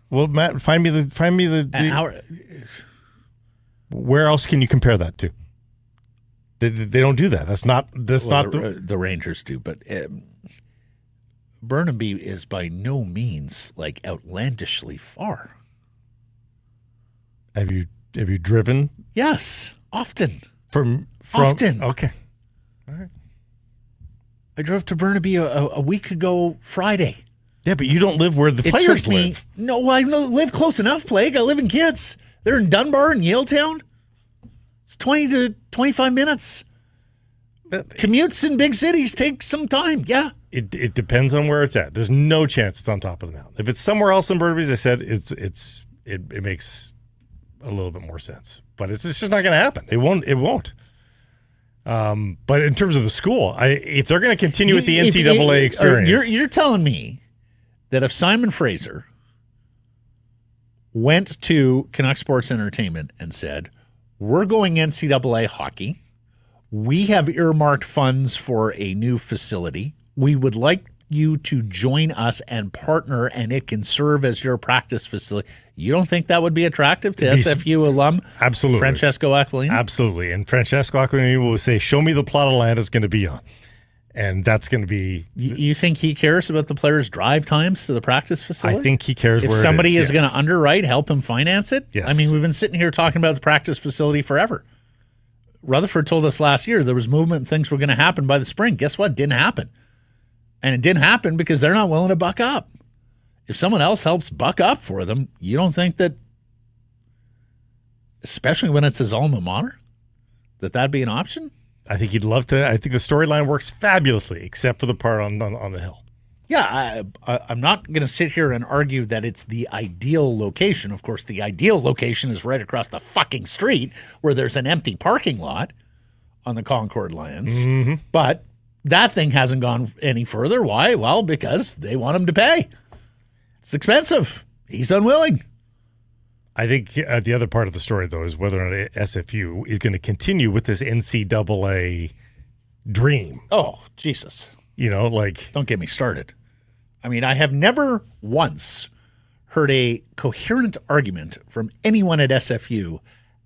Well, Matt, find me the An hour. Where else can you compare that to? They don't do that. That's not the Rangers do, but Burnaby is by no means like outlandishly far. Have you driven? Yes, often. From Often. Okay. All right. I drove to Burnaby a week ago Friday. Yeah, but you don't live where the It players took me. live. No, I live close enough, Plague. I live in Kids. They're in Dunbar and Yaletown. It's 20 to 25 minutes. Commutes in big cities take some time. Yeah. It depends on where it's at. There's no chance it's on top of the mountain. If it's somewhere else in Burnaby, as I said, it makes a little bit more sense. But it's just not going to happen. It won't. But in terms of the school, if they're going to continue with the NCAA experience, you're telling me that if Simon Fraser went to Canucks Sports Entertainment and said, "We're going NCAA hockey. We have earmarked funds for a new facility. We would like you to join us and partner, and it can serve as your practice facility." You don't think that would be attractive to SFU alum? Absolutely. Francesco Aquilini? Absolutely. And Francesco Aquilini will say, "Show me the plot of land it's going to be on." And that's going to be... You think he cares about the players' drive times to the practice facility? I think he cares if where somebody it is going to underwrite, help him finance it? Yes. I mean, we've been sitting here talking about the practice facility forever. Rutherford told us last year there was movement and things were going to happen by the spring. Guess what? Didn't happen. And it didn't happen because they're not willing to buck up. If someone else helps buck up for them, you don't think that, especially when it's his alma mater, that'd be an option? I think he'd love to. I think the storyline works fabulously, except for the part on the hill. Yeah, I'm not going to sit here and argue that it's the ideal location. Of course, the ideal location is right across the fucking street where there's an empty parking lot on the Concord lands. Mm-hmm. But that thing hasn't gone any further. Why? Well, because they want him to pay. It's expensive. He's unwilling. I think the other part of the story, though, is whether or not SFU is going to continue with this NCAA dream. Oh, Jesus. Don't get me started. I mean, I have never once heard a coherent argument from anyone at SFU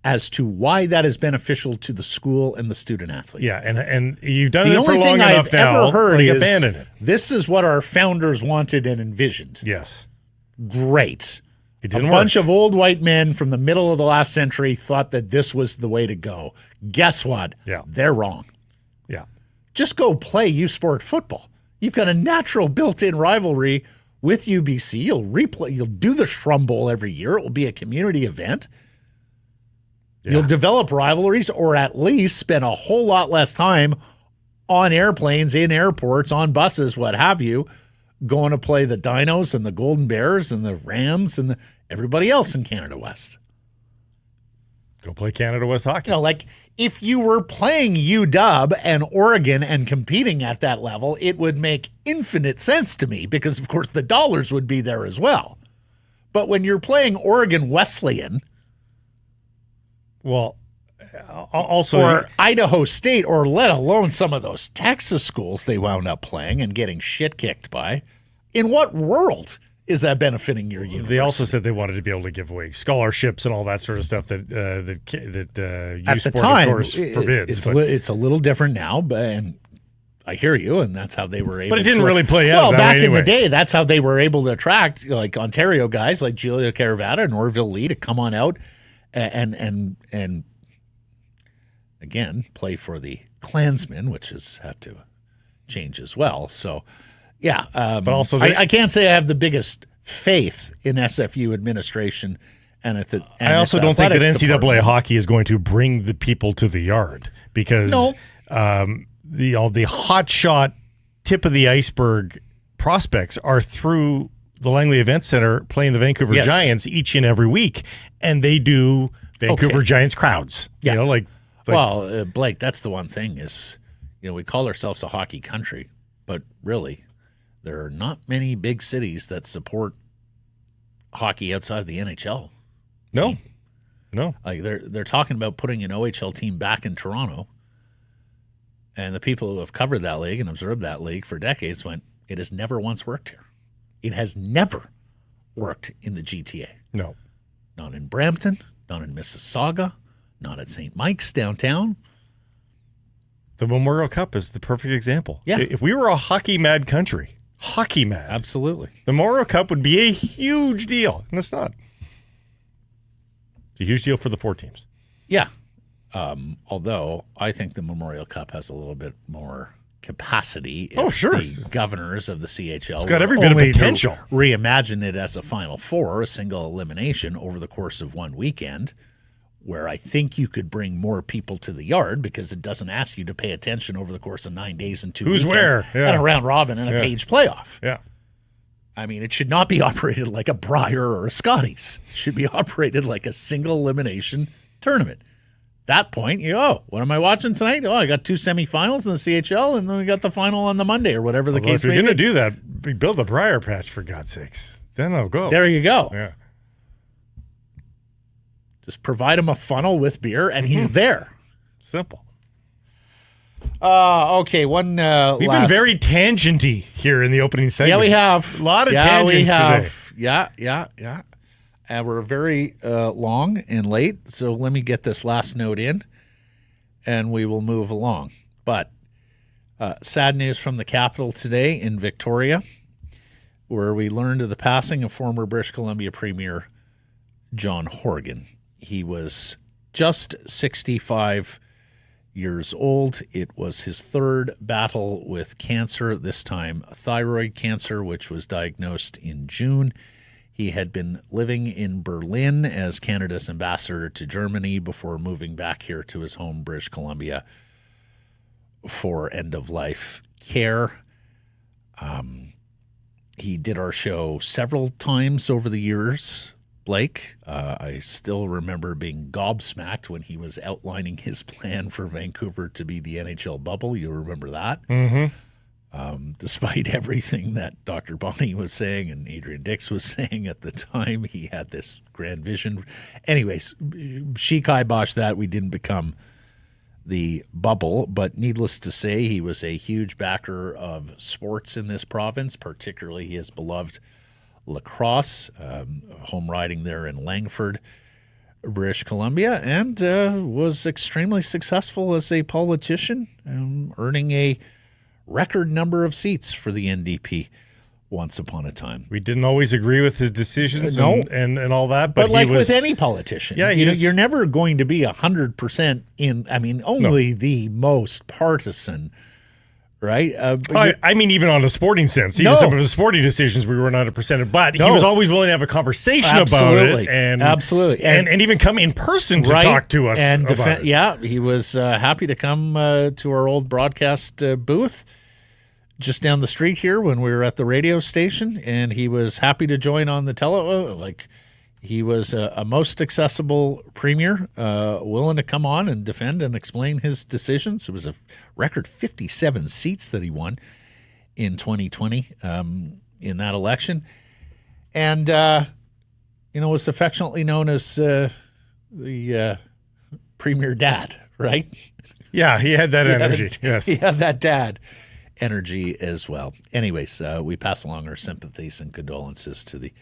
as to why that is beneficial to the school and the student athlete. Yeah, and you've done it for long enough now. The only thing I've ever heard is, abandon it. This is what our founders wanted and envisioned. Yes. Great. It didn't work. Bunch of old white men from the middle of the last century thought that this was the way to go. Guess what? Yeah. They're wrong. Yeah. Just go play U Sport football. You've got a natural built-in rivalry with UBC. You'll do the Shrum Bowl every year. It will be a community event. Yeah. You'll develop rivalries, or at least spend a whole lot less time on airplanes, in airports, on buses, what have you, going to play the Dinos and the Golden Bears and the Rams and everybody else in Canada West. Go play Canada West hockey. Like if you were playing UW and Oregon and competing at that level, it would make infinite sense to me because, of course, the dollars would be there as well. But when you're playing Oregon Wesleyan, well, also or Idaho State, or let alone some of those Texas schools they wound up playing and getting shit kicked by, in what world is that benefiting your university? They also said they wanted to be able to give away scholarships and all that sort of stuff that at the time, of course, forbids. It's a little different now, and I hear you, and that's how they were able. But it didn't really play out. Well, back in anyway. the day, that's how they were able to attract like Ontario guys like Julio Caravata and Orville Lee to come on out and again, play for the Klansmen, which has had to change as well. So, yeah. But also, I can't say I have the biggest faith in SFU administration. And I also don't think that NCAA department. hockey is going to bring the people to the yard because the hotshot tip of the iceberg prospects are through the Langley Event Center playing the Vancouver Giants each and every week, and they do Vancouver Giants crowds. Yeah. You know, well, Blake, that's the one thing is, we call ourselves a hockey country, but really, there are not many big cities that support hockey outside of the NHL. No. Like they're talking about putting an OHL team back in Toronto, and the people who have covered that league and observed that league for decades went, it has never once worked here. It has never worked in the GTA. No. Not in Brampton, not in Mississauga, not at St. Mike's downtown. The Memorial Cup is the perfect example. Yeah. If we were a hockey mad country, Absolutely. the Memorial Cup would be a huge deal, and it's not. It's a huge deal for the 4 teams. Yeah. Although I think the Memorial Cup has a little bit more capacity. If sure. The governors of the CHL It's got every bit of potential. Reimagine it as a Final Four, a single elimination over the course of one weekend, where I think you could bring more people to the yard because it doesn't ask you to pay attention over the course of 9 days and 2 Who's weekends where? Yeah. and a round robin and a page playoff. Yeah. I mean, it should not be operated like a Briar or a Scotties. It should be operated like a single elimination tournament. That point, what am I watching tonight? Oh, I got 2 semifinals in the CHL, and then we got the final on the Monday or whatever the case if may you're be. going to do that, build a Briar patch, for God's sakes. Then I'll go. There you go. Yeah. Just provide him a funnel with beer, and he's there. Simple. Okay, one We've been very tangenty here in the opening segment. Yeah, we have. A lot of tangents today. Yeah. And we're very long and late, so let me get this last note in, and we will move along. But sad news from the capital today in Victoria, where we learned of the passing of former British Columbia Premier John Horgan. He was just 65 years old. It was his 3rd battle with cancer, this time thyroid cancer, which was diagnosed in June. He had been living in Berlin as Canada's ambassador to Germany before moving back here to his home, British Columbia, for end-of-life care. He did our show several times over the years, Blake. I still remember being gobsmacked when he was outlining his plan for Vancouver to be the NHL bubble. You remember that? Mm-hmm. Despite everything that Dr. Bonnie was saying and Adrian Dix was saying at the time, he had this grand vision. Anyways, she kiboshed that. We didn't become the bubble, but needless to say, he was a huge backer of sports in this province, particularly his beloved lacrosse, home riding there in Langford, British Columbia, and was extremely successful as a politician, earning a record number of seats for the NDP once upon a time. We didn't always agree with his decisions and all that, but like with any politician, you're never going to be 100% in. I mean, only the most partisan, right? I mean, even on a sporting sense, even some of his sporting decisions we weren't 100%, but he was always willing to have a conversation about it, and even come in person to talk to us and about it. Yeah, he was happy to come to our old broadcast booth just down the street here when we were at the radio station, and he was happy to join on the he was a most accessible premier, willing to come on and defend and explain his decisions. It was a record 57 seats that he won in 2020 in that election, and was affectionately known as the premier dad, right? Yeah, he had that energy. Yes, he had that dad energy as well. Anyways, we pass along our sympathies and condolences to the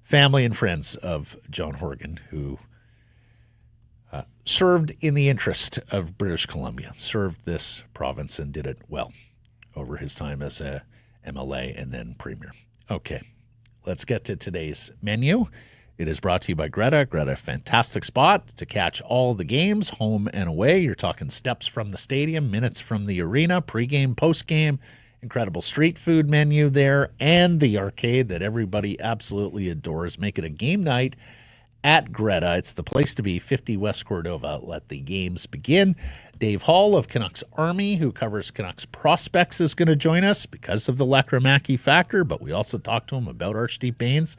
family and friends of John Horgan, who served in the interest of British Columbia, served this province and did it well over his time as a MLA and then premier. Okay, let's get to today's menu. It is brought to you by Greta. Greta, fantastic spot to catch all the games, home and away. You're talking steps from the stadium, minutes from the arena, pregame, postgame, incredible street food menu there, and the arcade that everybody absolutely adores. Make it a game night at Greta. It's the place to be, 50 West Cordova. Let the games begin. Dave Hall of Canucksarmy, who covers Canucks prospects, is going to join us because of the Lekkerimaki factor, but we also talked to him about Archie Baines,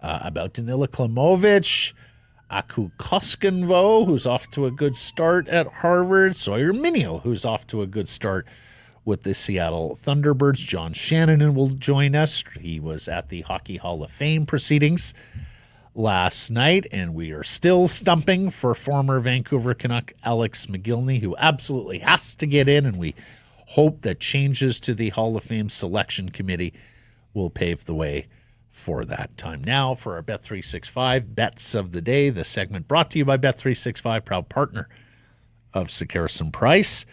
about Danila Klimovich, Koskenvuo, who's off to a good start at Harvard, Sawyer Mino, who's off to a good start with the Seattle Thunderbirds. John Shannon will join us. He was at the Hockey Hall of Fame proceedings last night, and we are still stumping for former Vancouver Canuck Alex Mogilny, who absolutely has to get in, and we hope that changes to the Hall of Fame selection committee will pave the way for that. Time now for our Bet365 Bets of the Day, the segment brought to you by Bet365, proud partner of Sekeres & Price.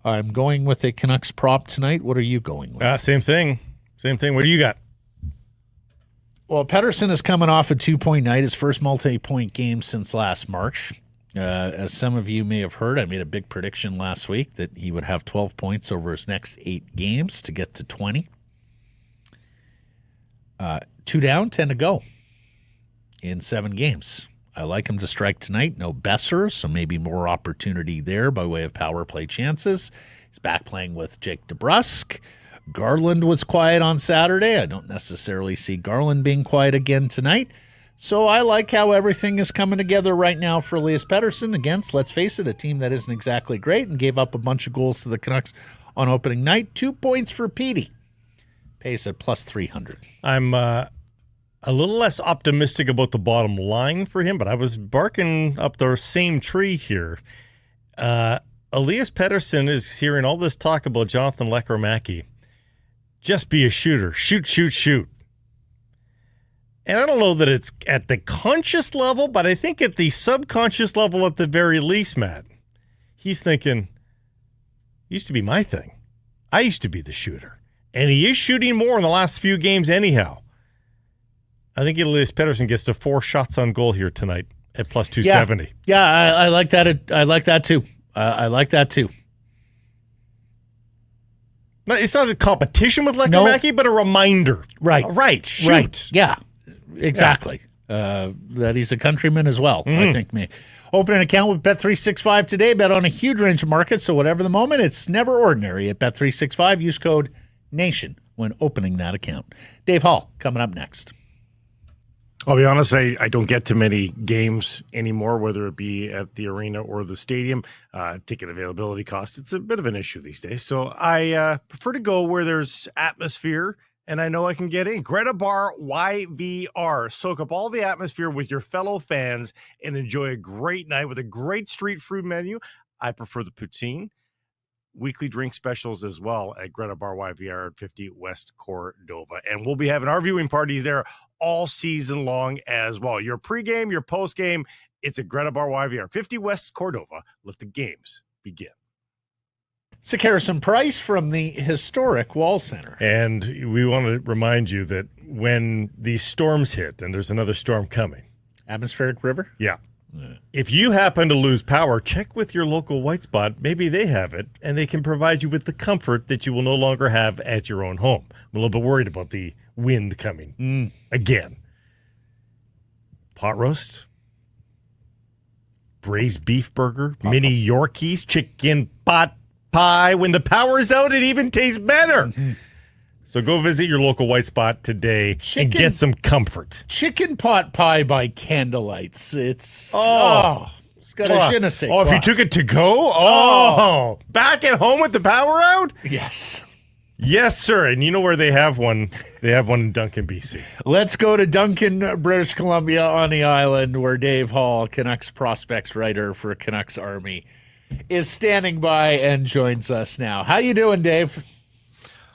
I'm going with a Canucks prop tonight. What are you going with? Same thing. What do you got? Well, Pettersson is coming off a 2-point night, his first multi-point game since last March. As some of you may have heard, I made a big prediction last week that he would have 12 points over his next 8 games to get to 20. 2 down, 10 to go in 7 games. I like him to strike tonight. No Besser, so maybe more opportunity there by way of power play chances. He's back playing with Jake DeBrusk. Garland was quiet on Saturday. I don't necessarily see Garland being quiet again tonight. So I like how everything is coming together right now for Elias Pettersson against, let's face it, a team that isn't exactly great and gave up a bunch of goals to the Canucks on opening night. 2 points for Petey. Pays at plus 300. I'm a little less optimistic about the bottom line for him, but I was barking up the same tree here. Elias Pettersson is hearing all this talk about Jonathan Lekkerimäki. Just be a shooter. Shoot. And I don't know that it's at the conscious level, but I think at the subconscious level at the very least, Matt, he's thinking, used to be my thing. I used to be the shooter. And he is shooting more in the last few games anyhow. I think Elias Pettersson gets to 4 shots on goal here tonight at plus 270. Yeah, I like that. I like that too. I like that too. It's not a competition with Lekkerimaki, but a reminder. Right. Shoot. Right. Yeah, exactly. Yeah. That he's a countryman as well, I think. Open an account with Bet365 today. Bet on a huge range of markets, so whatever the moment, it's never ordinary at Bet365. Use code NATION when opening that account. Dave Hall coming up next. I'll be honest, I don't get to many games anymore, whether it be at the arena or the stadium. Ticket availability cost, it's a bit of an issue these days. So I prefer to go where there's atmosphere and I know I can get in. Greta Bar YVR. Soak up all the atmosphere with your fellow fans and enjoy a great night with a great street food menu. I prefer the poutine. Weekly drink specials as well at Greta Bar YVR at 50 West Cordova. And we'll be having our viewing parties there all season long as well. Your pregame, your postgame, it's at Greta Bar YVR, 50 West Cordova. Let the games begin. Sekeres & Price from the historic Wall Center. And we want to remind you that when these storms hit, and there's another storm coming. Atmospheric river? Yeah. If you happen to lose power, check with your local white spot. Maybe they have it, and they can provide you with the comfort that you will no longer have at your own home. I'm a little bit worried about the wind coming again. Pot roast, braised beef burger, mini Yorkies, chicken pot pie. When the power's out, it even tastes better. So go visit your local white spot today and get some comfort. Chicken pot pie by candlelight. It's it's got a je ne sais quoi. If you took it to go? Back at home with the power out? Yes. Yes, sir. And you know where they have one? They have one in Duncan, BC. Let's go to Duncan, British Columbia on the island where Dave Hall, Canucks prospects writer for Canucksarmy, is standing by and joins us now. How you doing, Dave?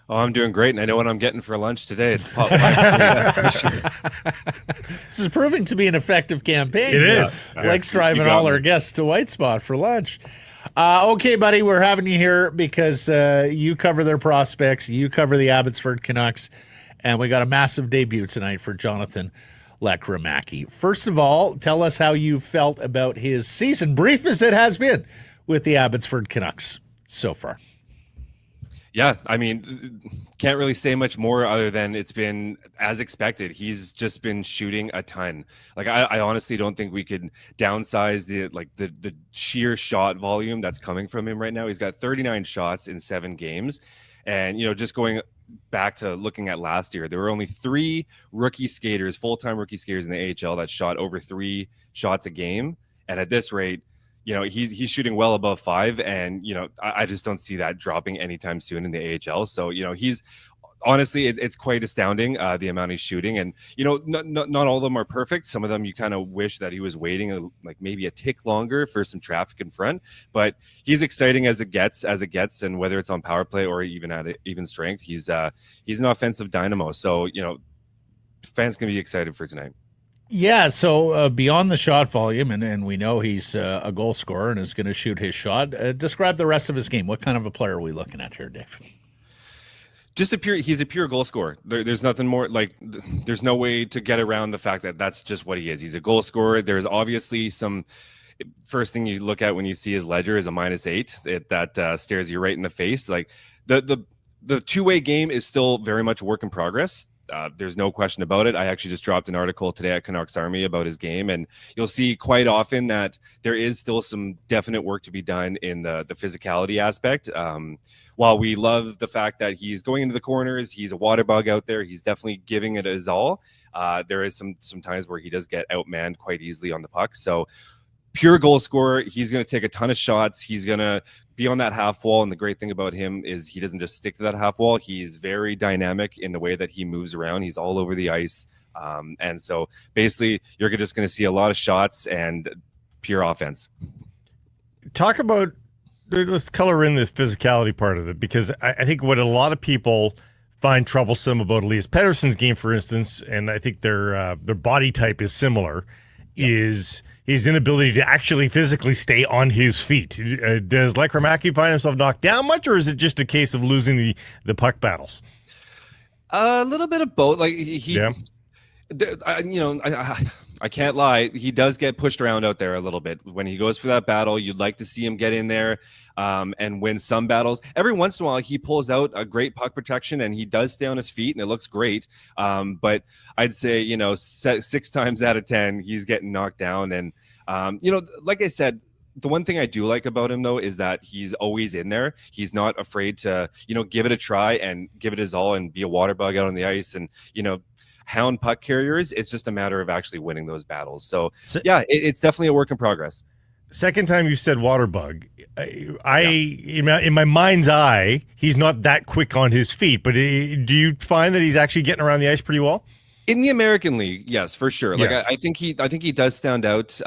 Oh, I'm doing great, and I know what I'm getting for lunch today. It's potluck. This is proving to be an effective campaign. It is. Blake's driving all our guests to White Spot for lunch. Okay, buddy, we're having you here because you cover their prospects, you cover the Abbotsford Canucks, and we got a massive debut tonight for Jonathan Lekkerimaki. First of all, tell us how you felt about his season, brief as it has been, with the Abbotsford Canucks so far. Yeah, I mean, can't really say much more other than it's been as expected. He's just been shooting a ton. Like I honestly don't think we could downsize the sheer shot volume that's coming from him right now. He's got 39 shots in 7 games. And, just going back to looking at last year, there were only 3 rookie skaters, full-time rookie skaters in the AHL that shot over 3 shots a game. And at this rate, he's shooting well above 5, and I just don't see that dropping anytime soon in the AHL. So he's honestly, it's quite astounding the amount he's shooting, and not all of them are perfect. Some of them you kind of wish that he was waiting like maybe a tick longer for some traffic in front. But he's exciting as it gets, and whether it's on power play or even at even strength, he's an offensive dynamo. So fans can be excited for tonight. Yeah, so beyond the shot volume, and we know he's a goal scorer and is going to shoot his shot, describe the rest of his game. What kind of a player are we looking at here, Dave? He's a pure goal scorer. There's nothing more, there's no way to get around the fact that that's just what he is. He's a goal scorer. There's obviously first thing you look at when you see his ledger is a -8. That stares you right in the face. Like the two-way game is still very much a work in progress. There's no question about it. I actually just dropped an article today at Canucksarmy about his game, and you'll see quite often that there is still some definite work to be done in the physicality aspect. While we love the fact that he's going into the corners, he's a water bug out there, he's definitely giving it his all. There is some times where he does get outmanned quite easily on the puck. So pure goal scorer. He's going to take a ton of shots. He's going to be on that half wall. And the great thing about him is he doesn't just stick to that half wall. He's very dynamic in the way that he moves around. He's all over the ice. And so basically you're just going to see a lot of shots and pure offense. Talk about, let's color in the physicality part of it, because I think what a lot of people find troublesome about Elias Pettersson's game, for instance, and I think their body type is similar, is his inability to actually physically stay on his feet. Does Lekkerimaki find himself knocked down much, or is it just a case of losing the puck battles? A little bit of both. Like I can't lie. He does get pushed around out there a little bit. When he goes for that battle, you'd like to see him get in there and win some battles. Every once in a while, he pulls out a great puck protection and he does stay on his feet and it looks great. But I'd say, 6 times out of 10, he's getting knocked down. And, like I said, the one thing I do like about him, though, is that he's always in there. He's not afraid to, give it a try and give it his all and be a water bug out on the ice and, hound puck carriers. It's just a matter of actually winning those battles. So yeah, it's definitely a work in progress. Second time you said water bug, in my mind's eye, he's not that quick on his feet, but do you find that he's actually getting around the ice pretty well? In the American League, yes, for sure. Like yes. I think he does stand out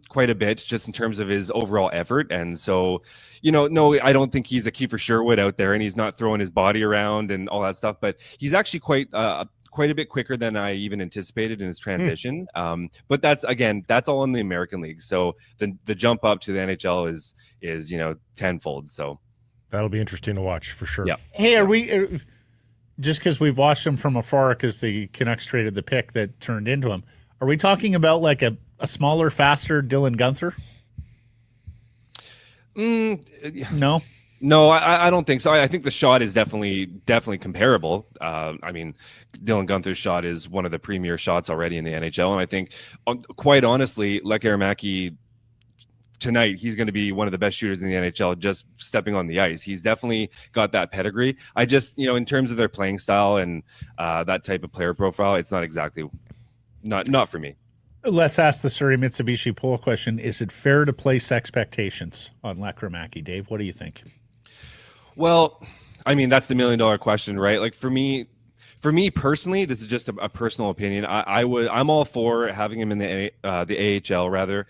quite a bit just in terms of his overall effort. And so, no, I don't think he's a Kiefer Sherwood out there and he's not throwing his body around and all that stuff, but he's actually quite a bit quicker than I even anticipated in his transition. But that's all in the American League. So the jump up to the NHL is tenfold. So that'll be interesting to watch for sure. Yeah. Hey, are we just because we've watched him from afar because the Canucks traded the pick that turned into him? Are we talking about like a smaller, faster Dylan Guenther? No. No, I don't think so. I think the shot is definitely comparable. I mean, Dylan Guenther's shot is one of the premier shots already in the NHL, and I think, quite honestly, Lekkerimaki tonight, he's going to be one of the best shooters in the NHL just stepping on the ice. He's definitely got that pedigree. I just, in terms of their playing style and that type of player profile, it's not exactly not for me. Let's ask the Surrey Mitsubishi poll question. Is it fair to place expectations on Lekkerimaki? Dave, what do you think? Well, I mean, that's the $1 million question, right? Like for me personally, this is just a personal opinion. I'm all for having him in the AHL rather,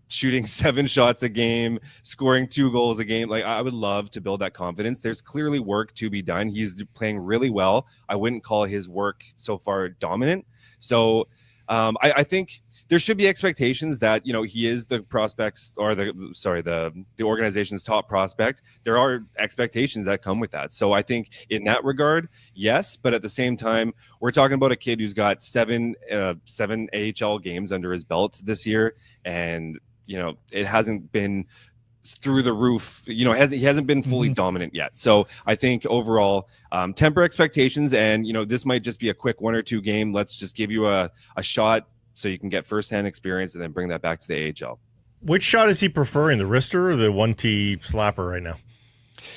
shooting 7 shots a game, scoring 2 goals a game. Like I would love to build that confidence. There's clearly work to be done. He's playing really well. I wouldn't call his work so far dominant. So I think there should be expectations that, you know, he is the prospects or the organization's top prospect. There are expectations that come with that. So I think in that regard, yes, but at the same time, we're talking about a kid who's got seven AHL games under his belt this year, and you know, it hasn't been through the roof. You know, he hasn't been fully dominant yet. So I think overall, temper expectations, and you know, this might just be a quick 1 or 2 game. Let's just give you a shot so you can get firsthand experience and then bring that back to the AHL. Which shot is he preferring, the wrister or the 1T slapper right now?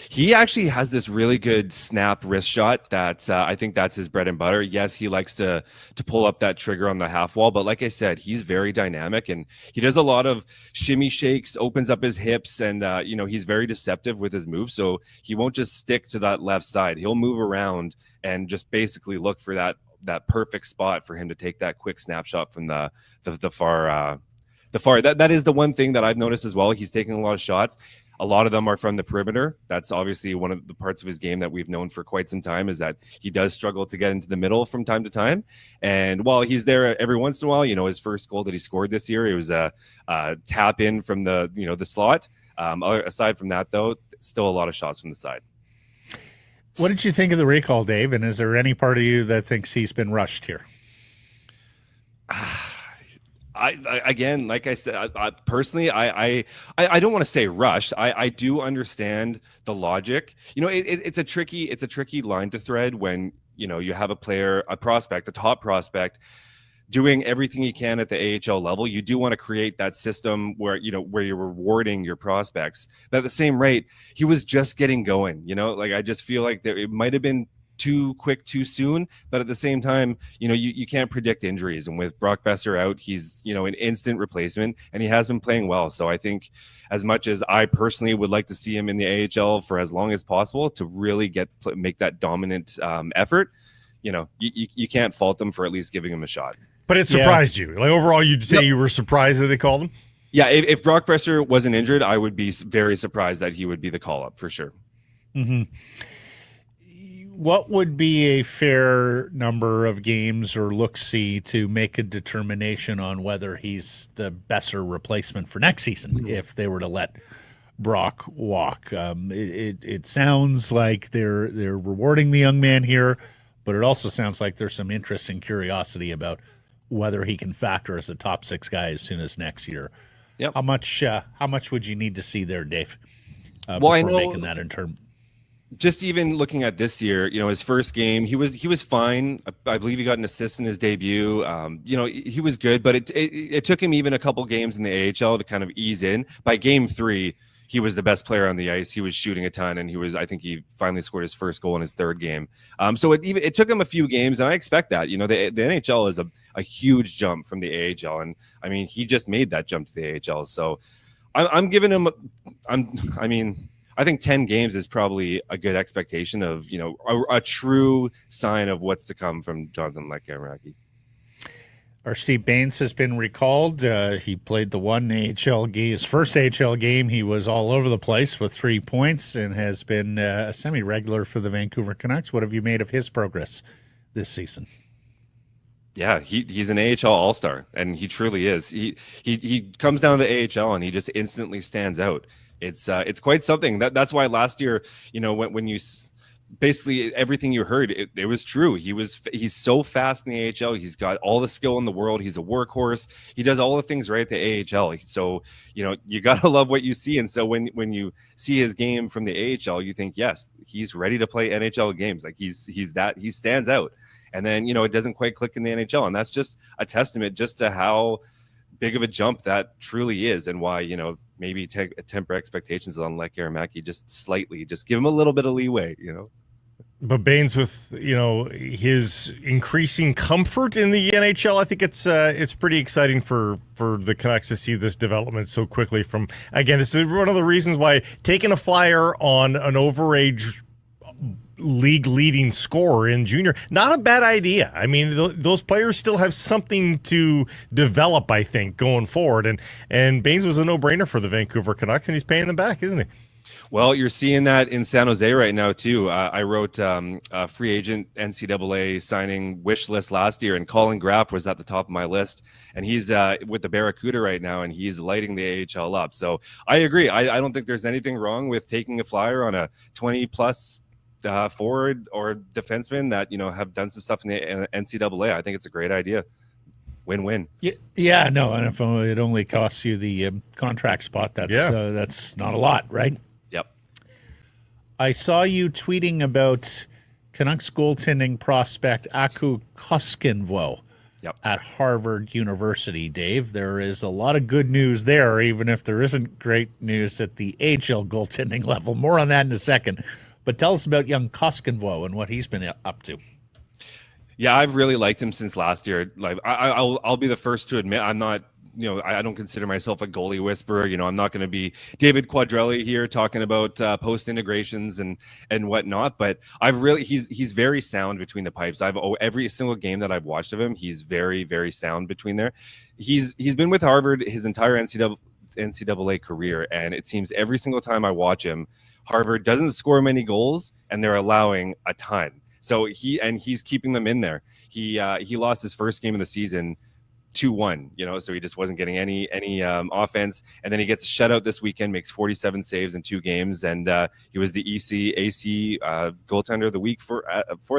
He actually has this really good snap wrist shot that I think that's his bread and butter. Yes, he likes to pull up that trigger on the half wall, but like I said, he's very dynamic and he does a lot of shimmy shakes, opens up his hips, and you know, he's very deceptive with his moves. So he won't just stick to that left side. He'll move around and just basically look for that perfect spot for him to take that quick snapshot from the far. That is the one thing that I've noticed as well. He's taking a lot of shots. A lot of them are from the perimeter. That's obviously one of the parts of his game that we've known for quite some time, is that he does struggle to get into the middle from time to time. And while he's there every once in a while, you know, his first goal that he scored this year, it was a tap in from the slot. Aside from that, though, still a lot of shots from the side. What did you think of the recall, Dave? And is there any part of you that thinks he's been rushed here? I again, like I said, personally, I don't want to say rushed. I do understand the logic. You know, it's a tricky line to thread when, you know, you have a player, a prospect, a top prospect, doing everything he can at the AHL level. You do want to create that system where, you know, where you're rewarding your prospects. But at the same rate, he was just getting going, you know, like I just feel like it might have been too quick, too soon. But at the same time, you know, you can't predict injuries. And with Brock Besser out, he's, you know, an instant replacement, and he has been playing well. So I think as much as I personally would like to see him in the AHL for as long as possible to really make that dominant effort, you know, you can't fault him for at least giving him a shot. But it surprised you. Like overall, you'd say you were surprised that they called him? Yeah, if Brock Besser wasn't injured, I would be very surprised that he would be the call-up for sure. Mm-hmm. What would be a fair number of games or look-see to make a determination on whether he's the Besser replacement for next season if they were to let Brock walk? It sounds like they're rewarding the young man here, but it also sounds like there's some interest and curiosity about whether he can factor as a top 6 guy as soon as next year. Yep. How much would you need to see there, Dave? Well, I know, making that in term. Just even looking at this year, you know, his first game, he was fine. I believe he got an assist in his debut. You know, he was good, but it took him even a couple games in the AHL to kind of ease in. By game 3, he was the best player on the ice. He was shooting a ton, and I think he finally scored his first goal in his 3rd game. So it took him a few games, and I expect that. You know, the NHL is a huge jump from the AHL, and I mean, he just made that jump to the AHL. So I'm giving him. I think 10 games is probably a good expectation of, you know, a true sign of what's to come from Jonathan Lekkerimäki. Archie Baines has been recalled. He played the one AHL game, his first AHL game. He was all over the place with 3 points and has been a semi-regular for the Vancouver Canucks. What have you made of his progress this season? Yeah, he's an AHL all-star, and he truly is. He comes down to the AHL and he just instantly stands out. It's quite something. That's why last year, you know, when you basically everything you heard, it was true. He's so fast in the AHL. He's got all the skill in the world. He's a workhorse. He does all the things right at the AHL. So, you know, you gotta love what you see. And so when you see his game from the AHL, you think, yes, he's ready to play NHL games. Like he stands out. And then, you know, it doesn't quite click in the NHL, and that's just a testament just to how big of a jump that truly is, and why, you know, maybe temper expectations on Lekkerimaki just slightly, just give him a little bit of leeway, you know. But Baines, with, you know, his increasing comfort in the NHL, I think it's pretty exciting for the Canucks to see this development so quickly. From, again, this is one of the reasons why taking a flyer on an overage league leading scorer in junior, not a bad idea. I mean, those players still have something to develop, I think, going forward. And Baines was a no-brainer for the Vancouver Canucks, and he's paying them back, isn't he? Well, you're seeing that in San Jose right now too. I wrote a free agent NCAA signing wish list last year, and Colin Graff was at the top of my list, and he's with the Barracuda right now, and he's lighting the AHL up. So I agree. I don't think there's anything wrong with taking a flyer on a 20-plus forward or defenseman that have done some stuff in the NCAA. I think it's a great idea. Win-win. Yeah, no, and if it only costs you the contract spot, that's not a lot, right? Yep. I saw you tweeting about Canucks goaltending prospect Aku Koskenvuo at Harvard University, Dave. There is a lot of good news there, even if there isn't great news at the AHL goaltending level. More on that in a second. But tell us about young Koskenvuo and what he's been up to. Yeah, I've really liked him since last year. Like, I'll be the first to admit I'm not, I don't consider myself a goalie whisperer. I'm not going to be David Quadrelli here talking about post integrations and whatnot. But he's very sound between the pipes. Every single game that I've watched of him, he's very, very sound between there. He's been with Harvard his entire NCAA career, and it seems every single time I watch him, Harvard doesn't score many goals, and they're allowing a ton. So he's keeping them in there. He lost his first game of the season 2-1, so he just wasn't getting any offense. And then he gets a shutout this weekend, makes 47 saves in 2 games, and he was the AC goaltender of the week for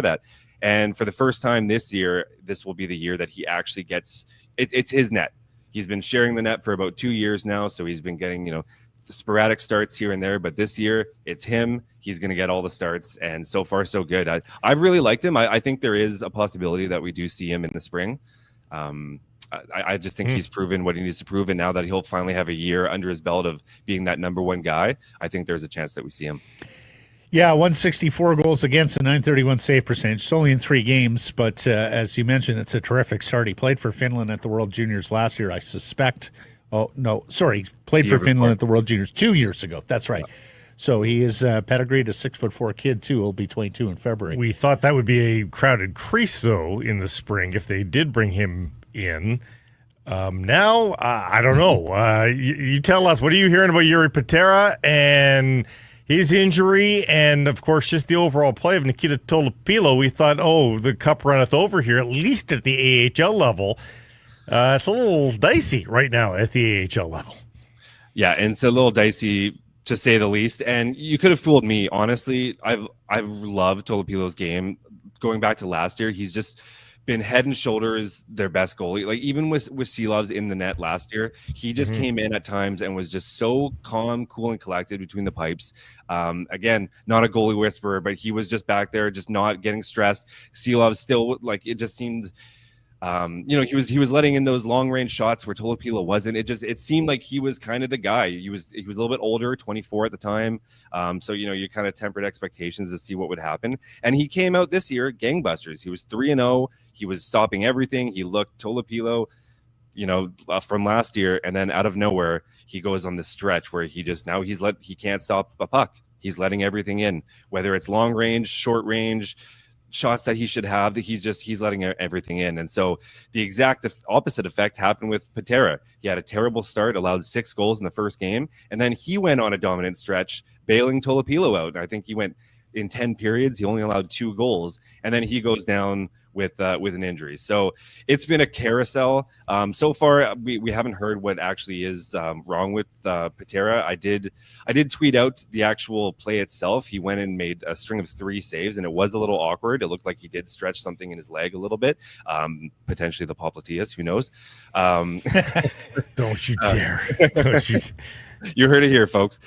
that. And for the first time this year, this will be the year that he actually gets it's his net. He's been sharing the net for about 2 years now, so he's been getting sporadic starts here and there, but this year it's him. He's going to get all the starts, and so far so good. I've really liked him. I think there is a possibility that we do see him in the spring. I just think he's proven what he needs to prove, and now that he'll finally have a year under his belt of being that number one guy, I think there's a chance that we see him. Yeah, 164 goals against, a 931 save percentage. It's only in 3 games, but as you mentioned, it's a terrific start. He played for Finland at the World Juniors last year, I suspect. Oh, no, sorry. Played for Finland at the World Juniors 2 years ago. That's right. So he is pedigreed, a 6'4" kid, too. He'll be 22 in February. We thought that would be a crowded crease, though, in the spring if they did bring him in. Now, I don't know. You tell us, what are you hearing about Jiri Patera and his injury and, of course, just the overall play of Nikita Tolopilo? We thought, the cup runneth over here, at least at the AHL level. It's a little dicey right now at the AHL level. Yeah, and it's a little dicey to say the least. And you could have fooled me. Honestly, I've loved Tolopilo's game. Going back to last year, he's just been head and shoulders their best goalie. Like, even with Seelovs in the net last year, he just came in at times and was just so calm, cool, and collected between the pipes. Again, not a goalie whisperer, but he was just back there, just not getting stressed. Seelovs still, like, it just seemed... he was letting in those long range shots where Tolopilo wasn't. It seemed like he was kind of the guy. He was a little bit older, 24 at the time. So you kind of tempered expectations to see what would happen. And he came out this year gangbusters. He was 3-0. He was stopping everything. He looked Tolopilo, from last year, and then out of nowhere he goes on this stretch where he can't stop a puck. He's letting everything in, whether it's long range, short range. Shots that he should have, that he's letting everything in. And so the exact opposite effect happened with Patera. He had a terrible start, allowed 6 goals in the first game, and then he went on a dominant stretch, bailing Tolopilo out. I think he went in 10 periods, he only allowed 2 goals, and then he goes down with an injury. So it's been a carousel. So far, we haven't heard what actually is wrong with Patera. I did tweet out the actual play itself. He went and made a string of 3 saves, and it was a little awkward. It looked like he did stretch something in his leg a little bit, potentially the popliteus. Who knows? Don't you dare! Don't you? You heard it here, folks.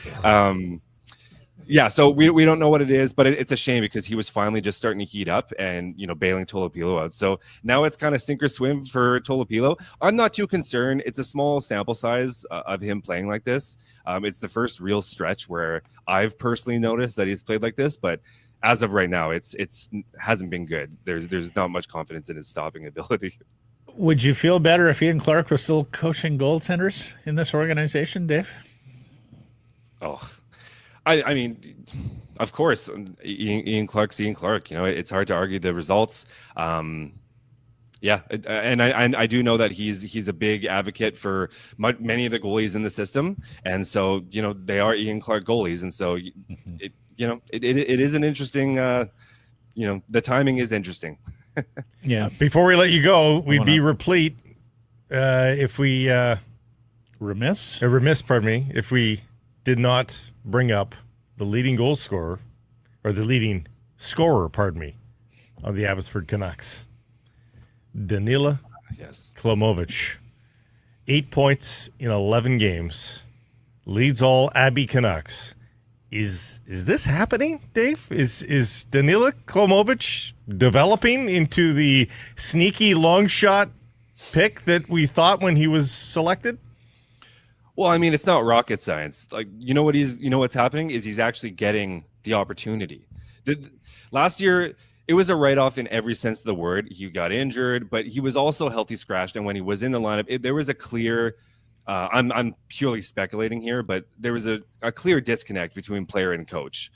Yeah, so we don't know what it is, but it's a shame because he was finally just starting to heat up and, bailing Tolopilo out. So now it's kind of sink or swim for Tolopilo. I'm not too concerned. It's a small sample size of him playing like this. It's the first real stretch where I've personally noticed that he's played like this, but as of right now, it's hasn't been good. There's not much confidence in his stopping ability. Would you feel better if Ian Clark was still coaching goaltenders in this organization, Dave? Oh, I mean, of course, Ian Clark's Ian Clark. It's hard to argue the results. Yeah, and I do know that he's a big advocate for many of the goalies in the system, and so they are Ian Clark goalies, and so it is an interesting. The timing is interesting. Yeah. Before we let you go, we'd be replete if we remiss. Pardon me, if we did not bring up the leading goal scorer, or the leading scorer, pardon me, of the Abbotsford Canucks. Danila Klimovich, 8 points in 11 games, leads all Abbey Canucks. Is this happening, Dave? Is Danila Klimovich developing into the sneaky long shot pick that we thought when he was selected? Well, I mean, it's not rocket science. Like, what's happening is he's actually getting the opportunity. Last year, it was a write-off in every sense of the word. He got injured, but he was also healthy scratched. And when he was in the lineup, there was a clear, I'm purely speculating here, but there was a clear disconnect between player and coach.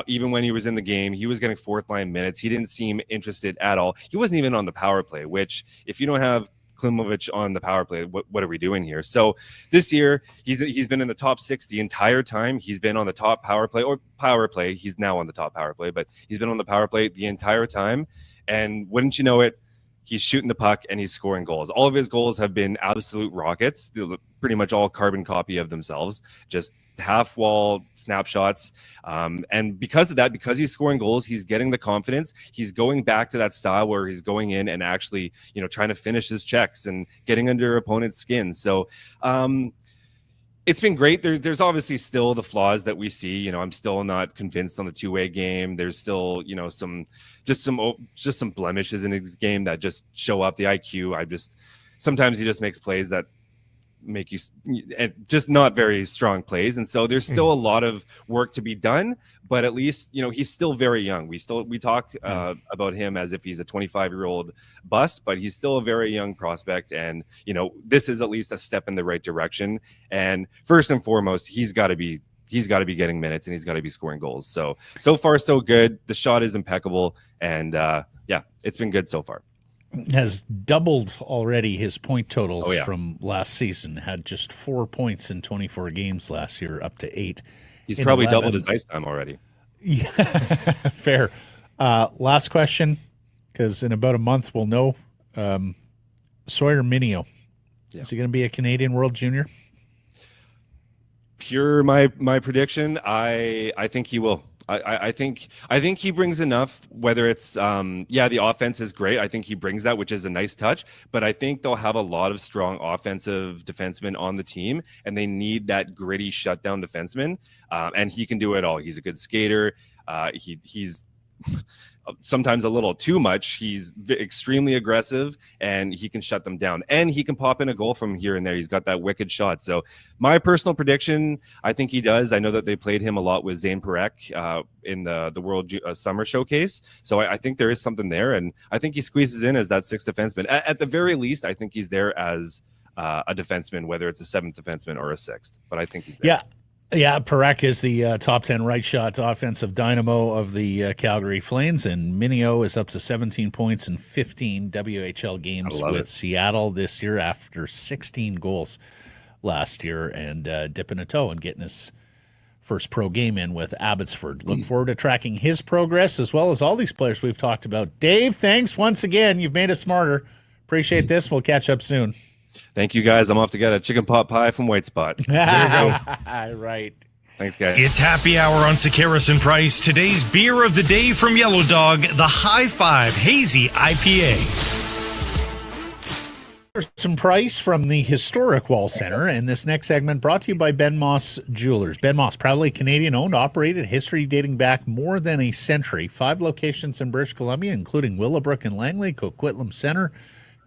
Even when he was in the game, he was getting fourth line minutes. He didn't seem interested at all. He wasn't even on the power play, which if you don't have Klimovich on the power play, what are we doing here? So this year he's been in the top 6 the entire time. He's been on the top power play. He's now on the top power play, but he's been on the power play the entire time. And wouldn't you know it, he's shooting the puck and he's scoring goals. All of his goals have been absolute rockets, pretty much all carbon copy of themselves, just half wall snapshots. And because of that, because he's scoring goals, he's getting the confidence. He's going back to that style where he's going in and actually, trying to finish his checks and getting under opponent's skin. So it's been great. There's obviously still the flaws that we see. I'm still not convinced on the two-way game. There's still, some blemishes in his game that just show up. The IQ, sometimes he just makes plays that make you just not very strong plays, and so there's still a lot of work to be done, but at least he's still very young. We talk about him as if he's a 25-year-old bust, but he's still a very young prospect, and this is at least a step in the right direction. And first and foremost, he's got to be getting minutes, and he's got to be scoring goals. So far so good. The shot is impeccable, and it's been good so far. Has doubled already his point totals from last season. Had just 4 points in 24 games last year, up to 8. He's probably 11. Doubled his ice time already. Yeah, fair. Last question, because in about a month we'll know. Sawyer Mino, is he going to be a Canadian World Junior? Pure my prediction. I think he will. I think he brings enough, whether it's the offense is great. I think he brings that, which is a nice touch, but I think they'll have a lot of strong offensive defensemen on the team, and they need that gritty shutdown defenseman. And he can do it all. He's a good skater. He's sometimes a little too much. He's extremely aggressive, and he can shut them down, and he can pop in a goal from here and there. He's got that wicked shot. So my personal prediction, I think he does. I know that they played him a lot with Zane Parekh in the World Summer Showcase. So I think there is something there, and I think he squeezes in as that 6th defenseman. At the very least, I think he's there as a defenseman, whether it's a 7th defenseman or a 6th, but I think he's there. Yeah, Parekh is the top 10 right shot offensive dynamo of the Calgary Flames, and Mino is up to 17 points in 15 WHL games with Seattle this year after 16 goals last year, and dipping a toe and getting his first pro game in with Abbotsford. Look forward to tracking his progress as well as all these players we've talked about. Dave, thanks once again. You've made us smarter. Appreciate this. We'll catch up soon. Thank you, guys. I'm off to get a chicken pot pie from White Spot. There you go. Right. Thanks, guys. It's happy hour on Sekeres and Price. Today's beer of the day from Yellow Dog, the High Five Hazy IPA. Some Price from the historic Wall Center, and this next segment brought to you by Ben Moss Jewelers. Ben Moss, proudly Canadian-owned, operated, history dating back more than a century. 5 locations in British Columbia, including Willowbrook and Langley, Coquitlam Center.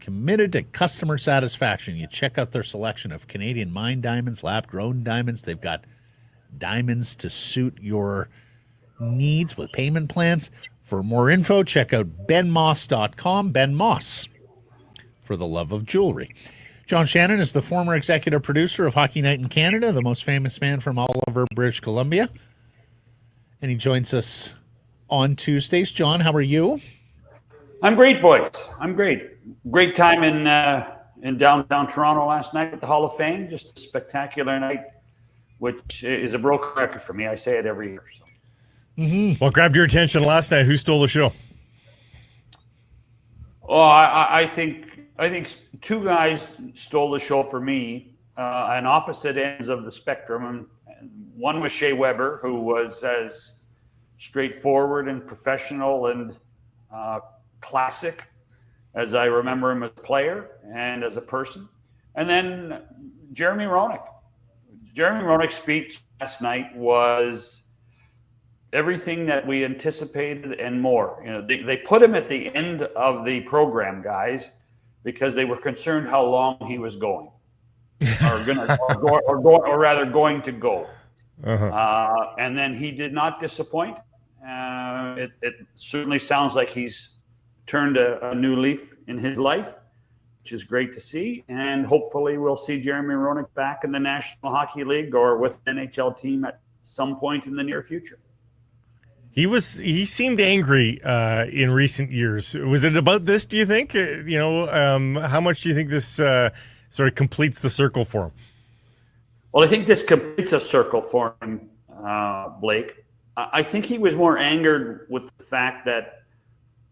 Committed to customer satisfaction. You check out their selection of Canadian mined diamonds, lab-grown diamonds. They've got diamonds to suit your needs with payment plans. For more info, check out benmoss.com. Ben Moss, for the love of jewelry. John Shannon is the former executive producer of Hockey Night in Canada, the most famous man from all over British Columbia. And he joins us on Tuesdays. John, how are you? I'm great, boys. I'm great. great time in downtown Toronto last night at the Hall of Fame. Just a spectacular night, which is a broken record for me. I say it every year. So. What grabbed your attention last night? Who stole the show? Oh, I think two guys stole the show for me on opposite ends of the spectrum. And one was Shea Weber, who was as straightforward and professional and classic as I remember him as a player and as a person. And then Jeremy Roenick. Jeremy Roenick's speech last night was everything that we anticipated and more. You know, they put him at the end of the program, guys, because they were concerned how long he was going, or rather going to go. And then he did not disappoint. It certainly sounds like he's turned a new leaf in his life, which is great to see. And hopefully we'll see Jeremy Roenick back in the National Hockey League or with an NHL team at some point in the near future. He seemed angry in recent years. Was it about this, do you think? How much do you think this sort of completes the circle for him? Well, I think this completes a circle for him, Blake. I think he was more angered with the fact that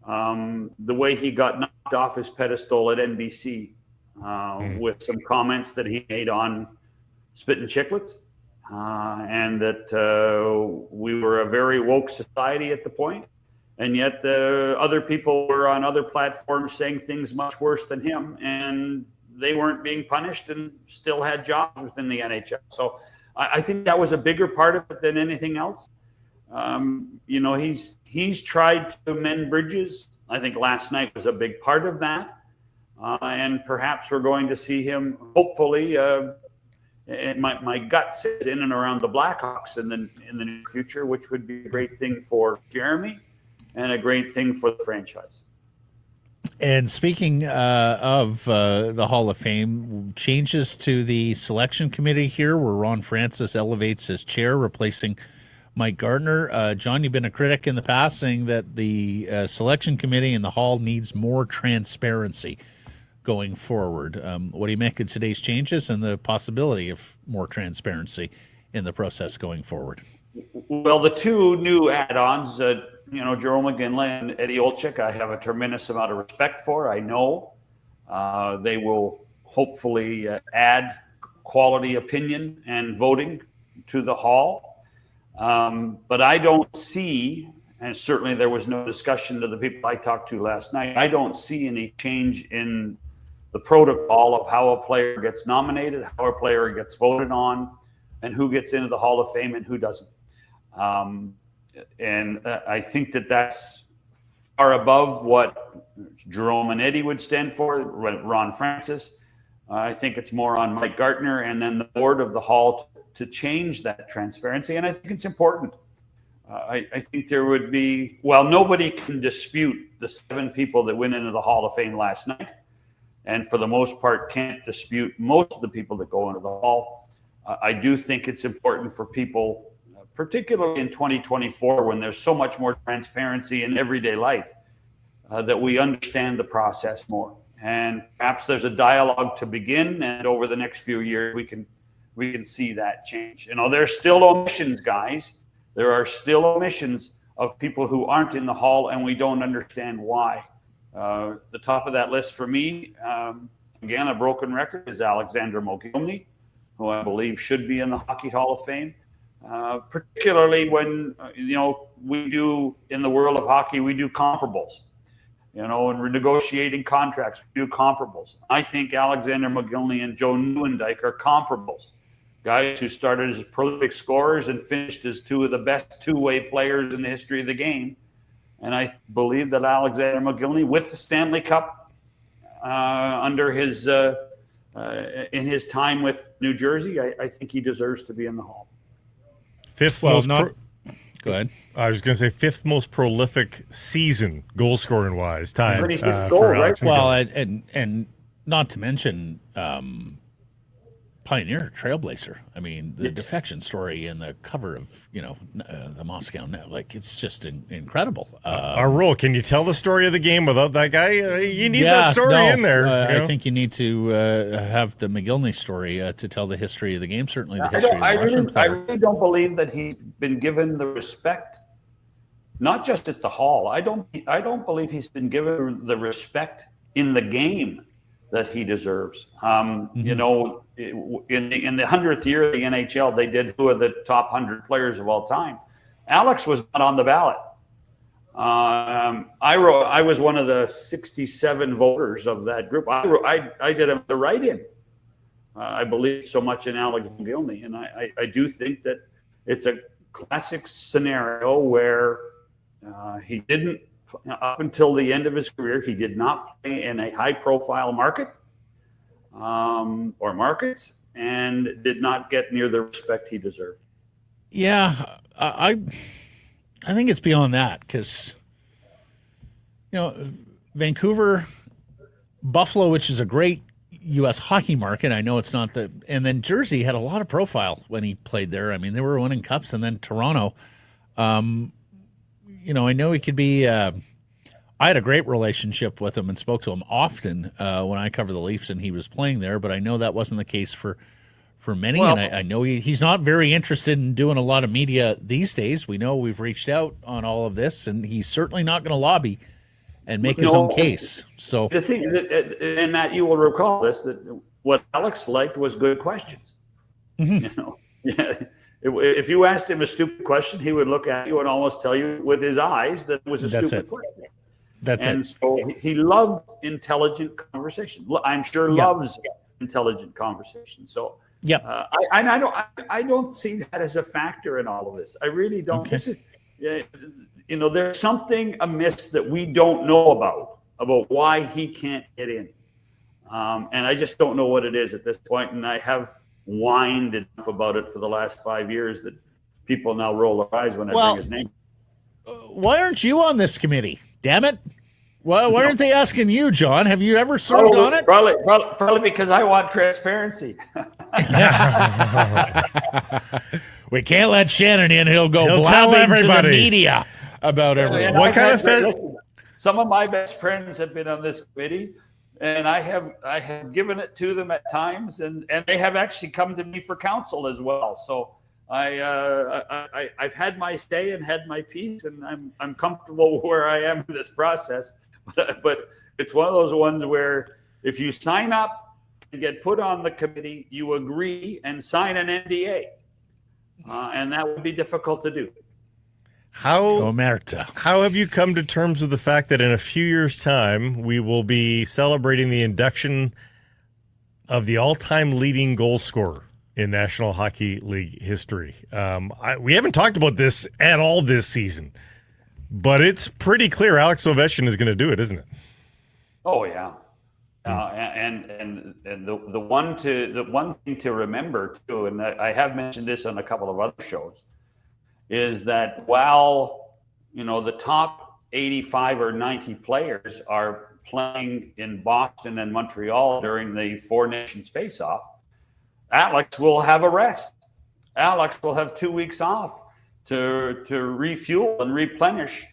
the way he got knocked off his pedestal at NBC with some comments that he made on Spittin' Chicklets. And that we were a very woke society at the point, and yet other people were on other platforms saying things much worse than him, and they weren't being punished and still had jobs within the NHL. So I think that was a bigger part of it than anything else. He's tried to mend bridges. I think last night was a big part of that, and perhaps we're going to see him hopefully. And my gut says in and around the Blackhawks in the near future, which would be a great thing for Jeremy and a great thing for the franchise. And speaking of the Hall of Fame, changes to the selection committee here, where Ron Francis elevates his chair, replacing Mike Gardner. John, you've been a critic in the past, saying that the selection committee in the Hall needs more transparency going forward. What do you make of today's changes and the possibility of more transparency in the process going forward? Well, the two new add-ons, Jerome Mogilny and Eddie Olczyk, I have a tremendous amount of respect for. I know they will hopefully add quality opinion and voting to the Hall. But I don't see, and certainly there was no discussion to the people I talked to last night, I don't see any change in the protocol of how a player gets nominated, how a player gets voted on, and who gets into the Hall of Fame and who doesn't. And I think that's far above what Jerome and Eddie would stand for, Ron Francis. I think it's more on Mike Gardner and then the board of the Hall to change that transparency, and I think it's important. I think there would be, nobody can dispute the 7 people that went into the Hall of Fame last night. And for the most part, can't dispute most of the people that go into the Hall. I do think it's important for people, particularly in 2024, when there's so much more transparency in everyday life, that we understand the process more. And perhaps there's a dialogue to begin, and over the next few years, we can see that change. There's still omissions, guys. There are still omissions of people who aren't in the Hall, and we don't understand why. The top of that list for me, again, a broken record, is Alexander Mogilny, who I believe should be in the Hockey Hall of Fame. Particularly when, we do, in the world of hockey, we do comparables. And we're negotiating contracts, we do comparables. I think Alexander Mogilny and Joe Nieuwendyk are comparables. Guys who started as prolific scorers and finished as two of the best two-way players in the history of the game. And I believe that Alexander Mogilny, with the Stanley Cup under his in his time with New Jersey, I think he deserves to be in the Hall. Go ahead. I was going to say fifth most prolific season goal scoring wise time. Goal, right? Well, and not to mention pioneer, trailblazer. I mean, the defection story and the cover of, the Moscow Net, like, it's just incredible. Our rule, can you tell the story of the game without that guy? You need that story in there. I think you need to have the Mogilny story to tell the history of the game, certainly the history of the Russian I player. really don't believe that he's been given the respect, not just at the Hall. I don't believe he's been given the respect in the game that he deserves. In the 100th year of the NHL, they did who are the top 100 players of all time. Alex was not on the ballot. I was one of the 67 voters of that group. I did the write-in. I believe so much in Alex Mogilny, and I do think that it's a classic scenario where he didn't, up until the end of his career, he did not play in a high-profile market or markets, and did not get near the respect he deserved. Yeah, I think it's beyond that because, Vancouver, Buffalo, which is a great U.S. hockey market. I know it's not and then Jersey had a lot of profile when he played there. I mean, they were winning cups, and then Toronto. I know he could be. I had a great relationship with him and spoke to him often when I covered the Leafs and he was playing there. But I know that wasn't the case for many, and I know he's not very interested in doing a lot of media these days. We know we've reached out on all of this, and he's certainly not going to lobby and make his own case. So the thing, and Matt, you will recall this, that what Alex liked was good questions. Mm-hmm. If you asked him a stupid question, he would look at you and almost tell you with his eyes that it was a stupid question. And so he loved intelligent conversation. I'm sure loves intelligent conversation. So I don't see that as a factor in all of this. I really don't. Okay. This is, there's something amiss that we don't know about why he can't get in, and I just don't know what it is at this point. And I have whined enough about it for the last 5 years that people now roll their eyes when I bring his name. Why aren't you on this committee? Damn it! Why aren't they asking you, John? Have you ever served on it? Probably because I want transparency. We can't let Shannon in. He'll tell everybody to the media about everything. What kind of some of my best friends have been on this committee, and I have given it to them at times, and they have actually come to me for counsel as well. So I've had my say and had my piece, and I'm comfortable where I am in this process. But it's one of those ones where if you sign up and get put on the committee, you agree and sign an NDA, and that would be difficult to do. How have you come to terms with the fact that in a few years' time we will be celebrating the induction of the all-time leading goal scorer in National Hockey League history? We haven't talked about this at all this season, but it's pretty clear Alex Ovechkin is going to do it, isn't it? Oh yeah, and the one thing to remember too, and I have mentioned this on a couple of other shows, is that while the top 85 or 90 players are playing in Boston and Montreal during the Four Nations face-off, Alex will have a rest. Alex will have 2 weeks off to refuel and replenish,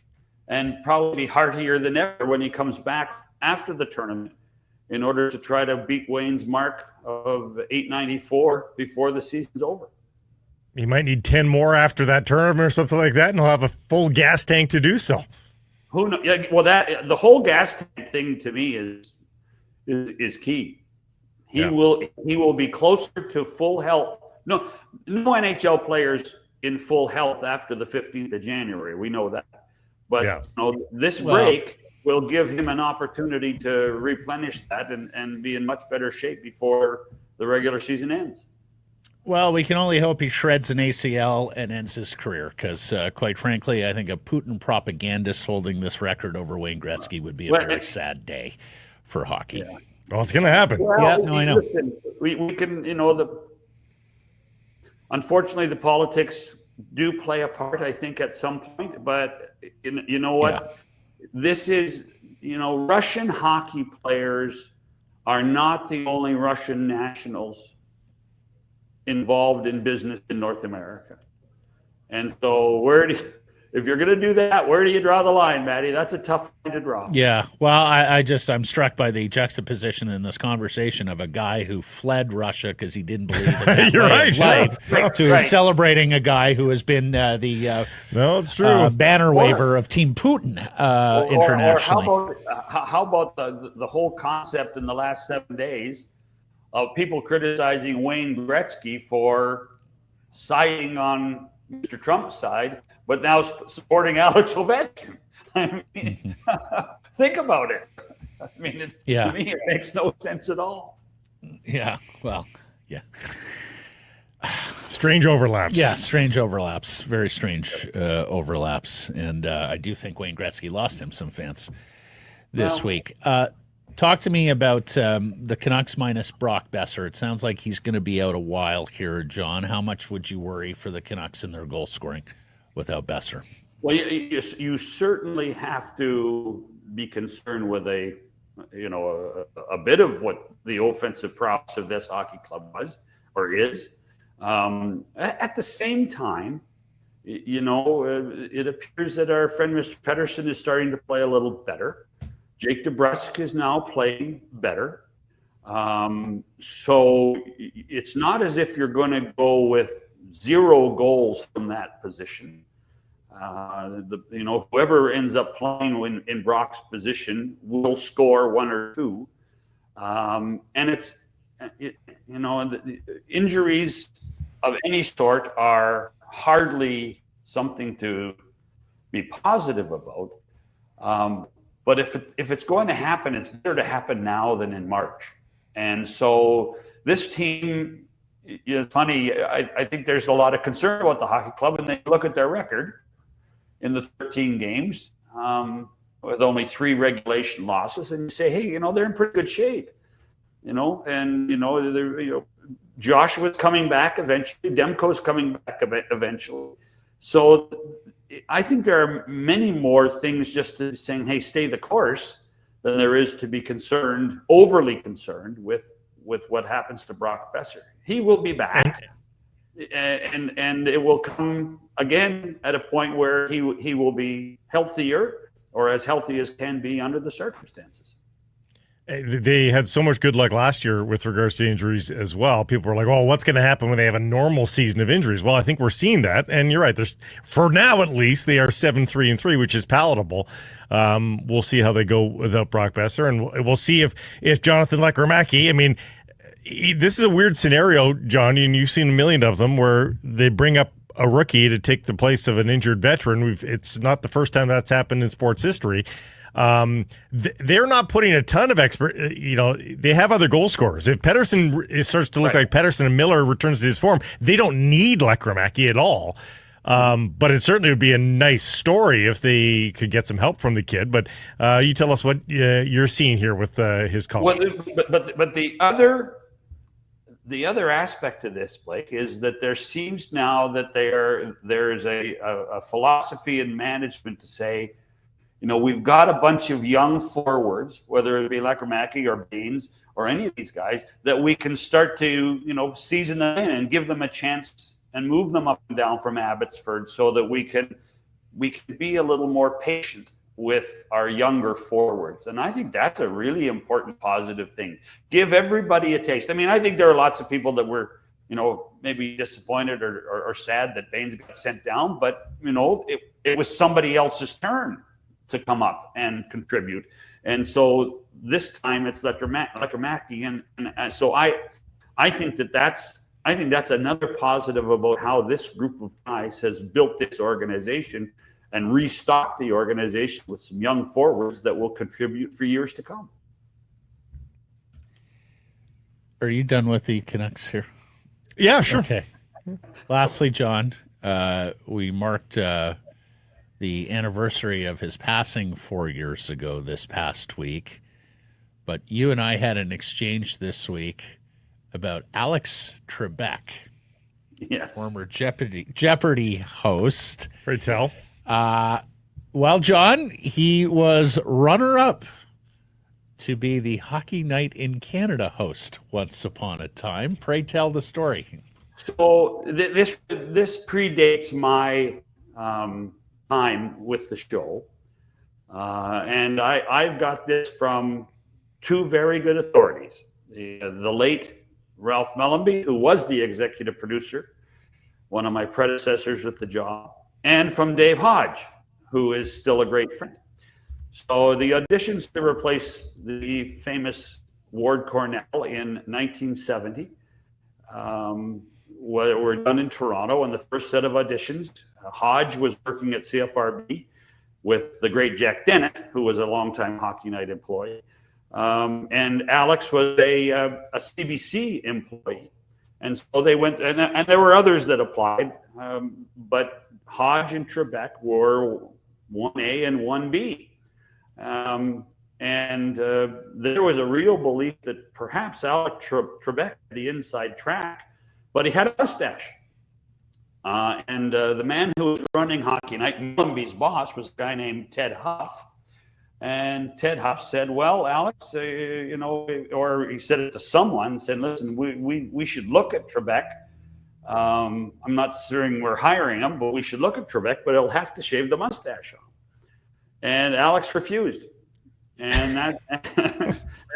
and probably be heartier than ever when he comes back after the tournament in order to try to beat Wayne's mark of 894 before the season's over. He might need 10 more after that tournament or something like that, and he'll have a full gas tank to do so. Who knows? Well, the whole gas tank thing to me is key. He will be closer to full health. No NHL players in full health after the 15th of January. We know that. But this break will give him an opportunity to replenish that and be in much better shape before the regular season ends. Well, we can only hope he shreds an ACL and ends his career because, quite frankly, I think a Putin propagandist holding this record over Wayne Gretzky would be a very sad day for hockey. Yeah. Well, it's going to happen. Well, I know. Listen, we can, unfortunately, the politics do play a part, I think, at some point. But you know what? Yeah. This is, Russian hockey players are not the only Russian nationals involved in business in North America. And so if you're going to do that, where do you draw the line, Matty? That's a tough line to draw. Yeah. Well, I'm struck by the juxtaposition in this conversation of a guy who fled Russia because he didn't believe in that You're way right, of life yeah. to Right. celebrating a guy who has been the No, it's true. banner waver of Team Putin internationally. Or how about the whole concept in the last 7 days of people criticizing Wayne Gretzky for siding on Mr. Trump's side, but now supporting Alex Ovechkin? I mean, think about it. I mean, to me, it makes no sense at all. Yeah. Well, yeah. Strange overlaps. Yeah, strange overlaps. Very strange overlaps. And I do think Wayne Gretzky lost him some fans this week. Talk to me about the Canucks minus Brock Besser. It sounds like he's going to be out a while here, John. How much would you worry for the Canucks in their goal scoring without Besser? Well, you certainly have to be concerned with a bit of what the offensive prowess of this hockey club was or is. At the same time, it appears that our friend Mr. Pettersson is starting to play a little better. Jake DeBrusk is now playing better. So it's not as if you're going to go with 0 goals from that position. Whoever ends up playing in Brock's position will score 1 or 2. And the injuries of any sort are hardly something to be positive about. But if it's going to happen, it's better to happen now than in March. And so this team, it's funny, I think there's a lot of concern about the hockey club, and they look at their record in the 13 games with only 3 regulation losses, and you say, hey, they're in pretty good shape. Joshua's coming back eventually. Demko's coming back eventually. So I think there are many more things just to saying, hey, stay the course, than there is to be overly concerned with what happens to Brock Besser. He will be back, and it will come again at a point where he will be healthier, or as healthy as can be under the circumstances. They had so much good luck last year with regards to injuries as well. People were like, "Oh, what's going to happen when they have a normal season of injuries?" Well, I think we're seeing that, and you're right. For now, at least, they are 7-3-3, which is palatable. We'll see how they go without Brock Besser, and we'll see if Jonathan Lekkerimäki. I mean, this is a weird scenario, John, and you've seen a million of them where they bring up a rookie to take the place of an injured veteran. It's not the first time that's happened in sports history. They're not putting a ton of they have other goal scorers. If Pettersson starts to look like Pettersson and Miller returns to his form, they don't need Lekkerimaki at all. But it certainly would be a nice story if they could get some help from the kid. But you tell us what you're seeing here with his colleague. Well, but the other aspect of this, Blake, is that there seems now that there's a philosophy in management to say, we've got a bunch of young forwards, whether it be Lekkerimaki or Baines or any of these guys, that we can start to, season them in and give them a chance and move them up and down from Abbotsford so that we can be a little more patient with our younger forwards. And I think that's a really important positive thing. Give everybody a taste. I mean, I think there are lots of people that were, maybe disappointed or sad that Baines got sent down, but, it was somebody else's turn to come up and contribute. And so this time it's Lekkerimaki. And so I think that's another positive about how this group of guys has built this organization and restocked the organization with some young forwards that will contribute for years to come. Are you done with the Canucks here? Yeah, sure. Okay. Lastly, John, we marked the anniversary of his passing 4 years ago this past week. But you and I had an exchange this week about Alex Trebek, yes, former Jeopardy host. Pray tell. Well, John, he was runner-up to be the Hockey Night in Canada host once upon a time. Pray tell the story. So this predates my time with the show, and I've got this from two very good authorities: the late Ralph Mellenby, who was the executive producer, one of my predecessors at the job, and from Dave Hodge, who is still a great friend. So the auditions to replace the famous Ward Cornell in 1970 were done in Toronto. And the first set of auditions, Hodge was working at CFRB with the great Jack Dennett, who was a longtime Hockey Night employee. And Alex was a CBC employee. And so they went, and there were others that applied, but Hodge and Trebek were 1A and 1B. There was a real belief that perhaps Alex Trebek had the inside track, but he had a mustache. The man who was running Hockey Night, Mellenby's boss, was a guy named Ted Huff. And Ted Huff said, well, Alex, or he said it to someone, said, listen, we should look at Trebek. I'm not saying we're hiring him, but we should look at Trebek, but he'll have to shave the mustache off. And Alex refused. And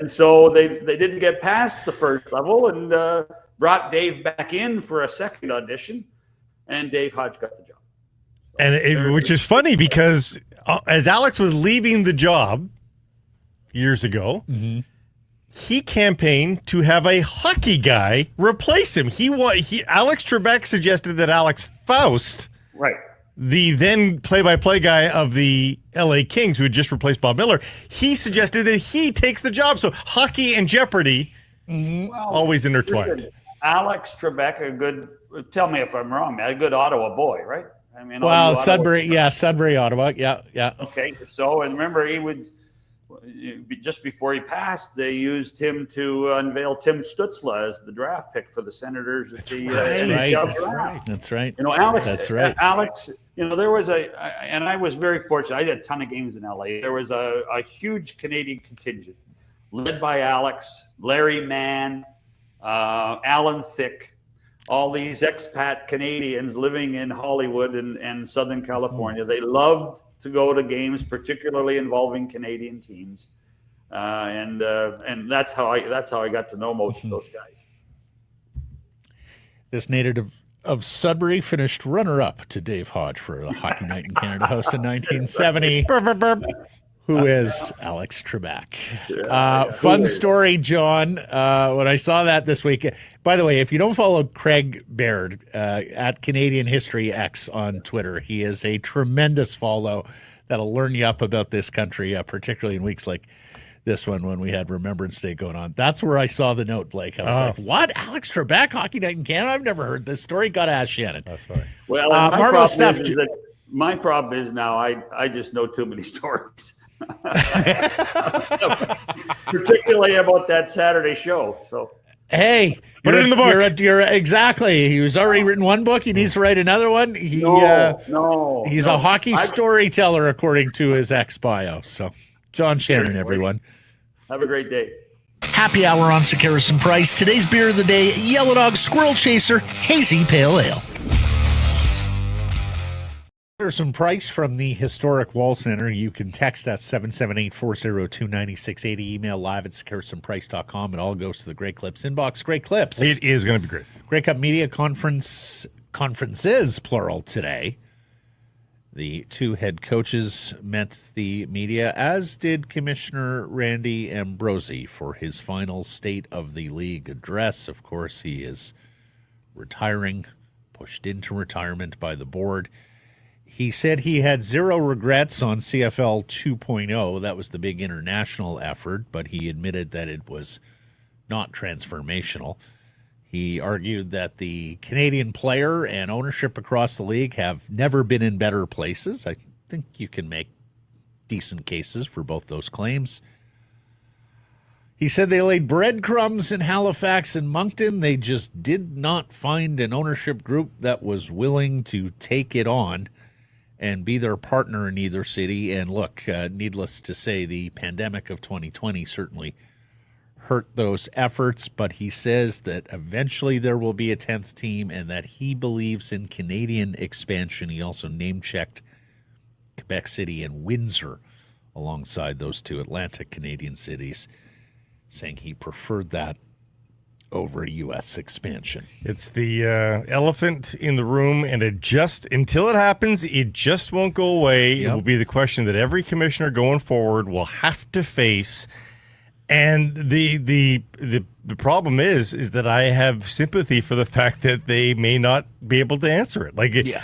so they didn't get past the first level and brought Dave back in for a second audition, and Dave Hodge got the job. And which is funny because as Alex was leaving the job years ago, he campaigned to have a hockey guy replace him. Alex Trebek suggested that Alex Faust, right, the then play-by-play guy of the LA Kings, who had just replaced Bob Miller, he suggested that he takes the job. So hockey and Jeopardy always intertwined. Listen, Alex Trebek, tell me if I'm wrong, man, a good Ottawa boy, right? I mean, Sudbury, Ottawa, yeah. Okay, so, and remember, he would, just before he passed, they used him to unveil Tim Stutzla as the draft pick for the Senators at the NHL draft. That's right. Alex. That's right. Alex. There was and I was very fortunate. I did a ton of games in LA. There was a huge Canadian contingent led by Alex, Larry Mann, Alan Thicke. All these expat Canadians living in Hollywood and Southern California. They loved to go to games, particularly involving Canadian teams, and that's how I got to know most of those guys. This native of Sudbury finished runner-up to Dave Hodge for the Hockey Night in Canada host in 1970. Who is Alex Trebek? Fun story, John. When I saw that this week, by the way, if you don't follow Craig Baird at Canadian History X on Twitter, he is a tremendous follow that'll learn you up about this country, particularly in weeks like this one when we had Remembrance Day going on. That's where I saw the note, Blake. I was like, what? Alex Trebek, Hockey Night in Canada? I've never heard this story. Got to ask Shannon. That's funny. Well, my problem is now I just know too many stories. Particularly about that Saturday show. So hey, put it in the book. You're exactly. He's already written one book. He needs to write another one. He's a hockey storyteller, according to his ex bio. So, John Shannon, everyone. Have a great day. Happy hour on Sekeres and Price. Today's beer of the day: Yellow Dog Squirrel Chaser Hazy Pale Ale. There's some price from the historic Wall Center. You can text us 778-402-9680. Email live at sekeresandprice.com. It all goes to the Great Clips inbox. Great Clips. It is going to be great. Grey Cup Media Conferences, plural, today. The two head coaches met the media, as did Commissioner Randy Ambrosie for his final State of the League address. Of course, he is retiring, pushed into retirement by the board. He said he had zero regrets on CFL 2.0. That was the big international effort, but he admitted that it was not transformational. He argued that the Canadian player and ownership across the league have never been in better places. I think you can make decent cases for both those claims. He said they laid breadcrumbs in Halifax and Moncton. They just did not find an ownership group that was willing to take it on and be their partner in either city. And look, needless to say, the pandemic of 2020 certainly hurt those efforts, but he says that eventually there will be a 10th team and that he believes in Canadian expansion. He also name-checked Quebec City and Windsor alongside those two Atlantic Canadian cities, saying he preferred that over U.S. expansion. It's the elephant in the room, and until it happens, it just won't go away. Yep. It will be the question that every commissioner going forward will have to face. And the problem is that I have sympathy for the fact that they may not be able to answer it.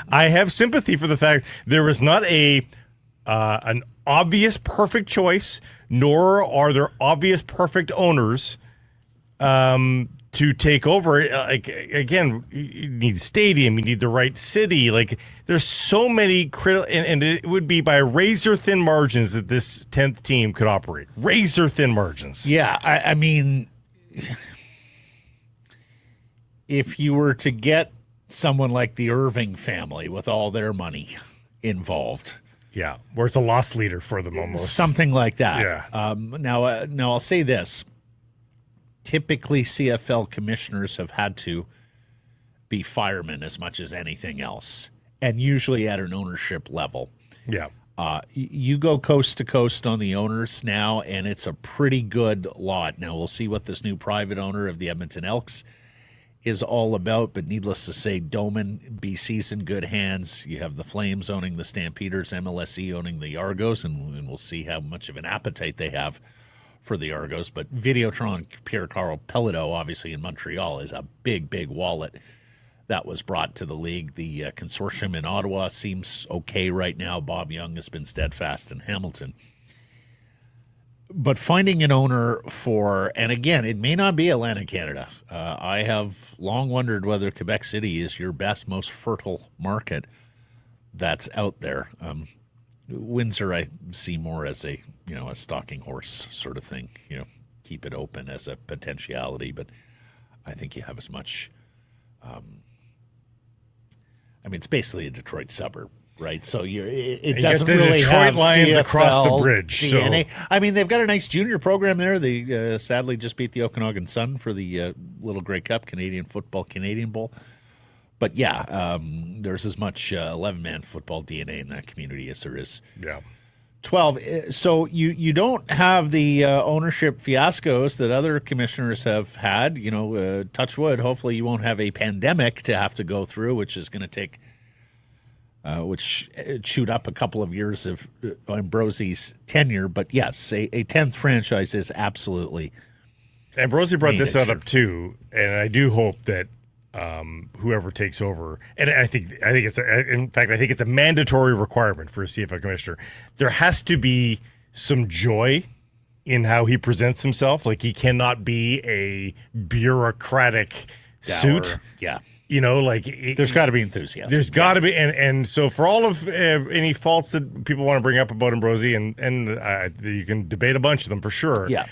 I have sympathy for the fact there is not an obvious perfect choice, nor are there obvious perfect owners to take over. Again, you need a stadium, you need the right city. There's so many critical, and it would be by razor thin margins that this 10th team could operate. Razor thin margins. Yeah, I mean, if you were to get someone like the Irving family with all their money involved. Yeah, where it's a loss leader for them almost. Something like that. Yeah. Now I'll say this. Typically, CFL commissioners have had to be firemen as much as anything else, and usually at an ownership level. Yeah. You go coast to coast on the owners now, and it's a pretty good lot. Now, we'll see what this new private owner of the Edmonton Elks is all about, but needless to say, Doman, BC's in good hands. You have the Flames owning the Stampeders, MLSE owning the Argos, and we'll see how much of an appetite they have for the Argos. But Videotron, Pierre-Carl Pelledo, obviously in Montreal, is a big, big wallet that was brought to the league. The consortium in Ottawa seems okay right now. Bob Young has been steadfast in Hamilton. But finding an owner for, and again, it may not be Atlantic Canada. I have long wondered whether Quebec City is your best, most fertile market that's out there. Windsor, I see more as a stalking horse sort of thing. Keep it open as a potentiality, but I think you have as much. It's basically a Detroit suburb, right? So it doesn't really Detroit have Lions CFL across the bridge. DNA. So. They've got a nice junior program there. They sadly just beat the Okanagan Sun for the Little Grey Cup, Canadian Football, Canadian Bowl. But yeah, there's as much 11-man football DNA in that community as there is 12. So you don't have the ownership fiascos that other commissioners have had. Touch wood. Hopefully you won't have a pandemic to have to go through, which is going to take, which chewed up a couple of years of Ambrosie's tenure. But yes, a 10th franchise is absolutely. Ambrosie brought this up too, and I do hope that whoever takes over, and I think it's a mandatory requirement for a CFL commissioner. There has to be some joy in how he presents himself. He cannot be a bureaucratic suit. Yeah. There's got to be enthusiasm. There's got to be, and so for all of any faults that people want to bring up about Ambrosie, and you can debate a bunch of them for sure. Yeah.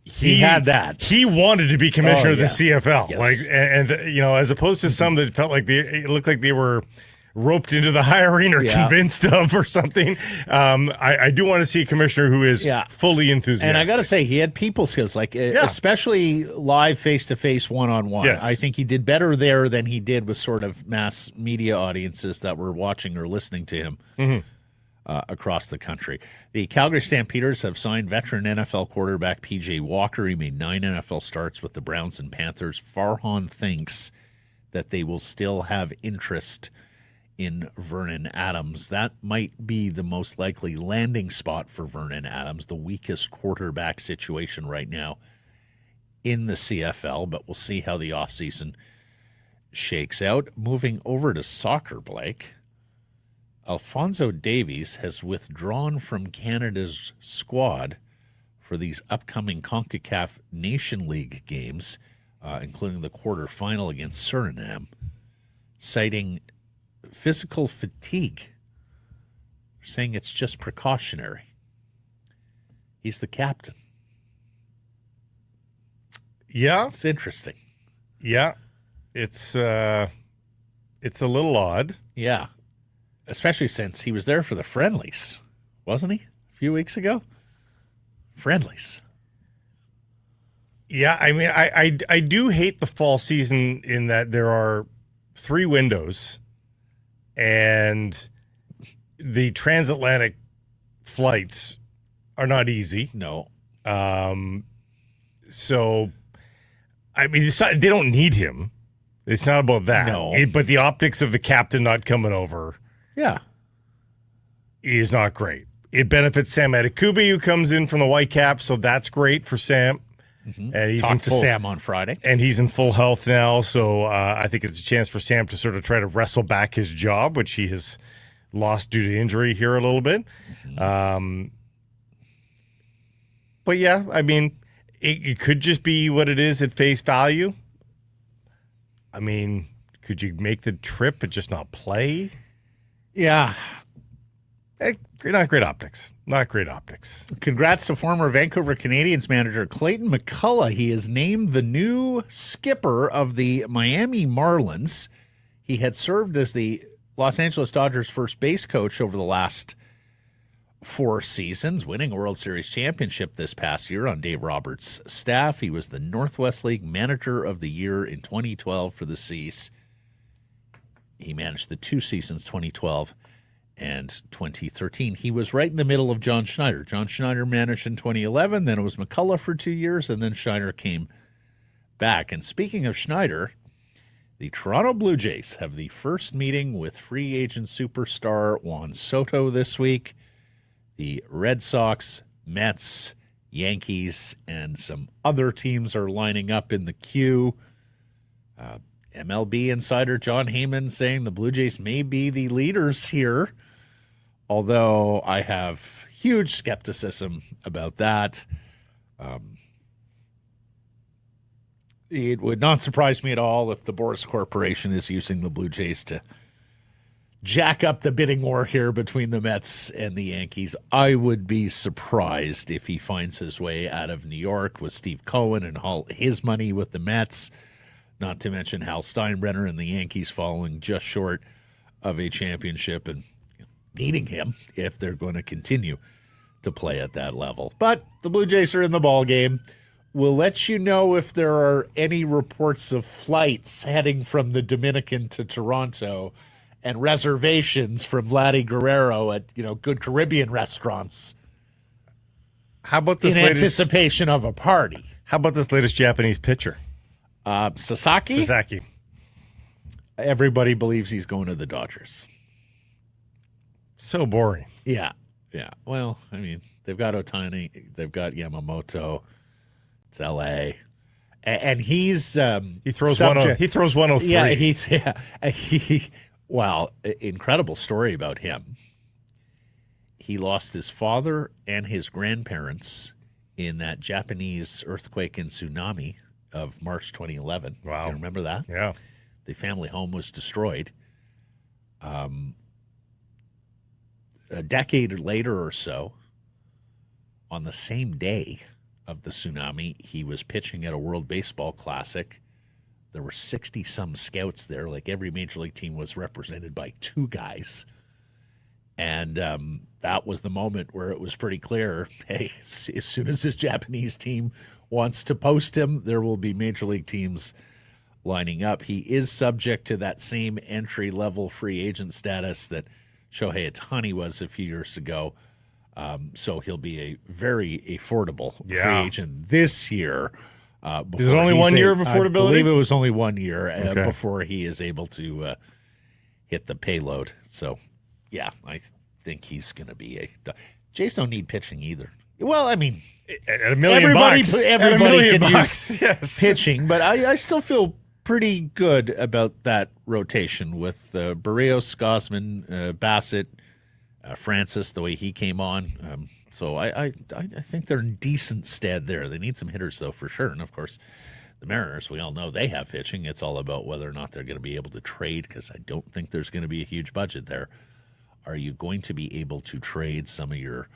He had that. He wanted to be commissioner of the CFL, Yes. and as opposed to some that felt like it looked like they were roped into the hiring or convinced of or something. I do want to see a commissioner who is fully enthusiastic. And I got to say, he had people skills, especially live face-to-face, one-on-one. Yes. I think he did better there than he did with sort of mass media audiences that were watching or listening to him across the country. The Calgary Stampeders have signed veteran NFL quarterback P.J. Walker. He made 9 NFL starts with the Browns and Panthers. Farhan thinks that they will still have interest in Vernon Adams. That might be the most likely landing spot for Vernon Adams, the weakest quarterback situation right now in the CFL, but we'll see how the offseason shakes out. Moving over to soccer, Blake, Alphonso Davies has withdrawn from Canada's squad for these upcoming CONCACAF Nation League games, including the quarterfinal against Suriname, citing physical fatigue, saying it's just precautionary. He's the captain. Yeah. It's interesting. Yeah. It's a little odd. Yeah. Especially since he was there for the friendlies, wasn't he? A few weeks ago? Friendlies. Yeah, I mean, I do hate the fall season in that there are 3 windows, and the transatlantic flights are not easy. No. So, I mean, it's not, they don't need him. It's not about that. No. But the optics of the captain not coming over Yeah. is not great. It benefits Sam Adekubi, who comes in from the Whitecaps, so that's great for Sam. Mm-hmm. And he's Talked to Sam on Friday. And he's in full health now, so I think it's a chance for Sam to sort of try to wrestle back his job, which he has lost due to injury here a little bit. Mm-hmm. But yeah, I mean, it could just be what it is at face value. I mean, could you make the trip but just not play? Yeah. Not great optics. Not great optics. Congrats to former Vancouver Canadians manager Clayton McCullough. He is named the new skipper of the Miami Marlins. He had served as the Los Angeles Dodgers first base coach over the last 4 seasons, winning a World Series championship this past year on Dave Roberts' staff. He was the Northwest League Manager of the Year in 2012 for the C's. He managed the 2 seasons, 2012 and 2013. He was right in the middle of John Schneider. John Schneider managed in 2011, then it was McCullough for 2 years, and then Schneider came back. And speaking of Schneider, the Toronto Blue Jays have the first meeting with free agent superstar Juan Soto this week. The Red Sox, Mets, Yankees, and some other teams are lining up in the queue. MLB insider John Heyman saying the Blue Jays may be the leaders here, although I have huge skepticism about that. It would not surprise me at all if the Boris Corporation is using the Blue Jays to jack up the bidding war here between the Mets and the Yankees. I would be surprised if he finds his way out of New York with Steve Cohen and all his money with the Mets, not to mention Hal Steinbrenner and the Yankees falling just short of a championship and needing him if they're going to continue to play at that level. But the Blue Jays are in the ball game. We'll let you know if there are any reports of flights heading from the Dominican to Toronto and reservations from Vladdy Guerrero at, good Caribbean restaurants. How about this in anticipation of a party? How about this latest Japanese pitcher? Sasaki? Everybody believes he's going to the Dodgers. So boring. Yeah. Well, I mean, they've got Ohtani, they've got Yamamoto. It's L.A. And he's he throws 103. Yeah, Well, incredible story about him. He lost his father and his grandparents in that Japanese earthquake and tsunami of March 2011. Wow. Do you remember that? Yeah. The family home was destroyed. A decade later or so, on the same day of the tsunami, he was pitching at a World Baseball Classic. There were 60-some scouts there. Like every major league team was represented by 2 guys. And that was the moment where it was pretty clear, hey, as soon as this Japanese team wants to post him, there will be major league teams lining up. He is subject to that same entry-level free agent status that Shohei Ohtani was a few years ago. So he'll be a very affordable free agent this year. Is it only 1 year of affordability? I believe it was only 1 year before he is able to hit the payload. So, yeah, I think he's going to be Jays don't need pitching either. Well, I mean, at $1 million bucks. Everybody can use yes. pitching, but I still feel pretty good about that rotation with Barrios, Gausman, Bassett, Francis, the way he came on. So I think they're in decent stead there. They need some hitters, though, for sure. And, of course, the Mariners, we all know they have pitching. It's all about whether or not they're going to be able to trade, because I don't think there's going to be a huge budget there. Are you going to be able to trade some of your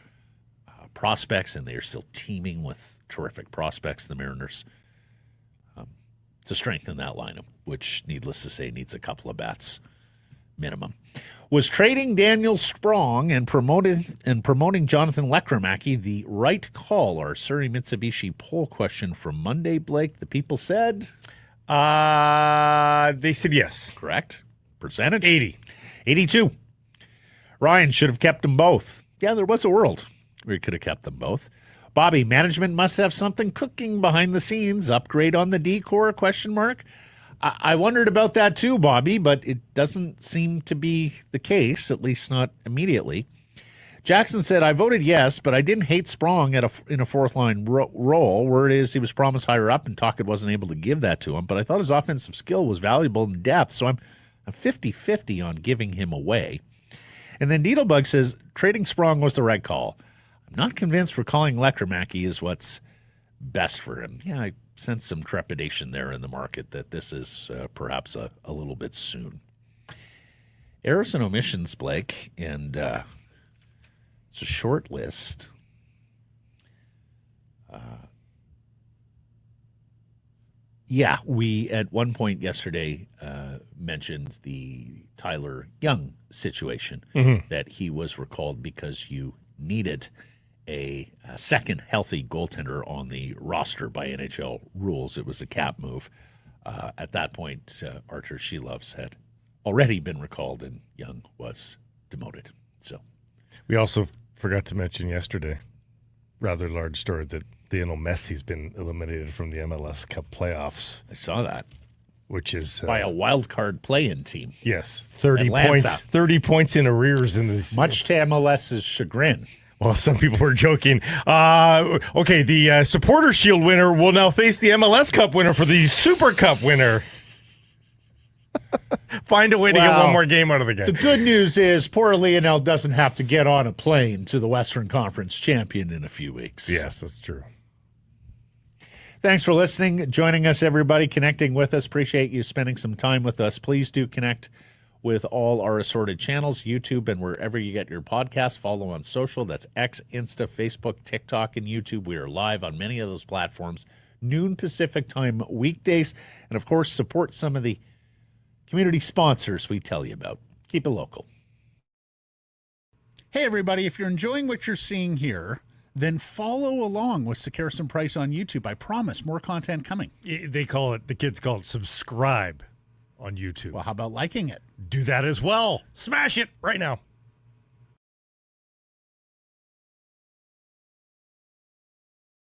prospects, and they are still teaming with terrific prospects, the Mariners, to strengthen that lineup, which, needless to say, needs a couple of bats minimum. Was trading Daniel Sprong and promoting Jonathan Lekkerimäki the right call? Our Surrey Mitsubishi poll question from Monday, Blake. The people said? They said yes. Correct. Percentage? 80. 82. Ryan should have kept them both. Yeah, there was a world where he could have kept them both. Bobby, management must have something cooking behind the scenes. Upgrade on the decor, question mark. I wondered about that too, Bobby, but it doesn't seem to be the case, at least not immediately. Jackson said, I voted yes, but I didn't hate Sprong in a fourth-line role. Word is he was promised higher up, and Tocchet wasn't able to give that to him, but I thought his offensive skill was valuable in depth, so I'm 50-50 on giving him away. And then Deedlebug says, trading Sprong was the right call. I'm not convinced recalling Lekkerimaki is what's best for him. Yeah, I sense some trepidation there in the market that this is perhaps a little bit soon. Errors and omissions, Blake, and it's a short list. Yeah, we at one point yesterday mentioned the Tyler Young situation, that he was recalled because you needed a second healthy goaltender on the roster by NHL rules. It was a cap move. At that point, Archer Sheloves had already been recalled and Young was demoted. So We also forgot to mention yesterday, rather large story, that Lionel Messi's been eliminated from the MLS Cup playoffs. I saw that. Which is by a wild card play-in team. Yes, 30 Atlanta. points. 30 points in arrears in this. Much to MLS's chagrin. Well, some people were joking. Okay, the Supporter Shield winner will now face the MLS Cup winner for the Super Cup winner. Find a way to get one more game out of the game. The good news is poor Lionel doesn't have to get on a plane to the Western Conference champion in a few weeks. Yes, that's true. Thanks for listening, joining us, everybody, connecting with us. Appreciate you spending some time with us. Please do connect with all our assorted channels, YouTube, and wherever you get your podcasts. Follow on social. That's X, Insta, Facebook, TikTok, and YouTube. We are live on many of those platforms, noon Pacific time weekdays. And, of course, support some of the community sponsors we tell you about. Keep it local. Hey, everybody, if you're enjoying what you're seeing here, then follow along with Sekeres and Price on YouTube. I promise more content coming. They call it, the kids call it subscribe on YouTube. Well, how about liking it? Do that as well. Smash it right now.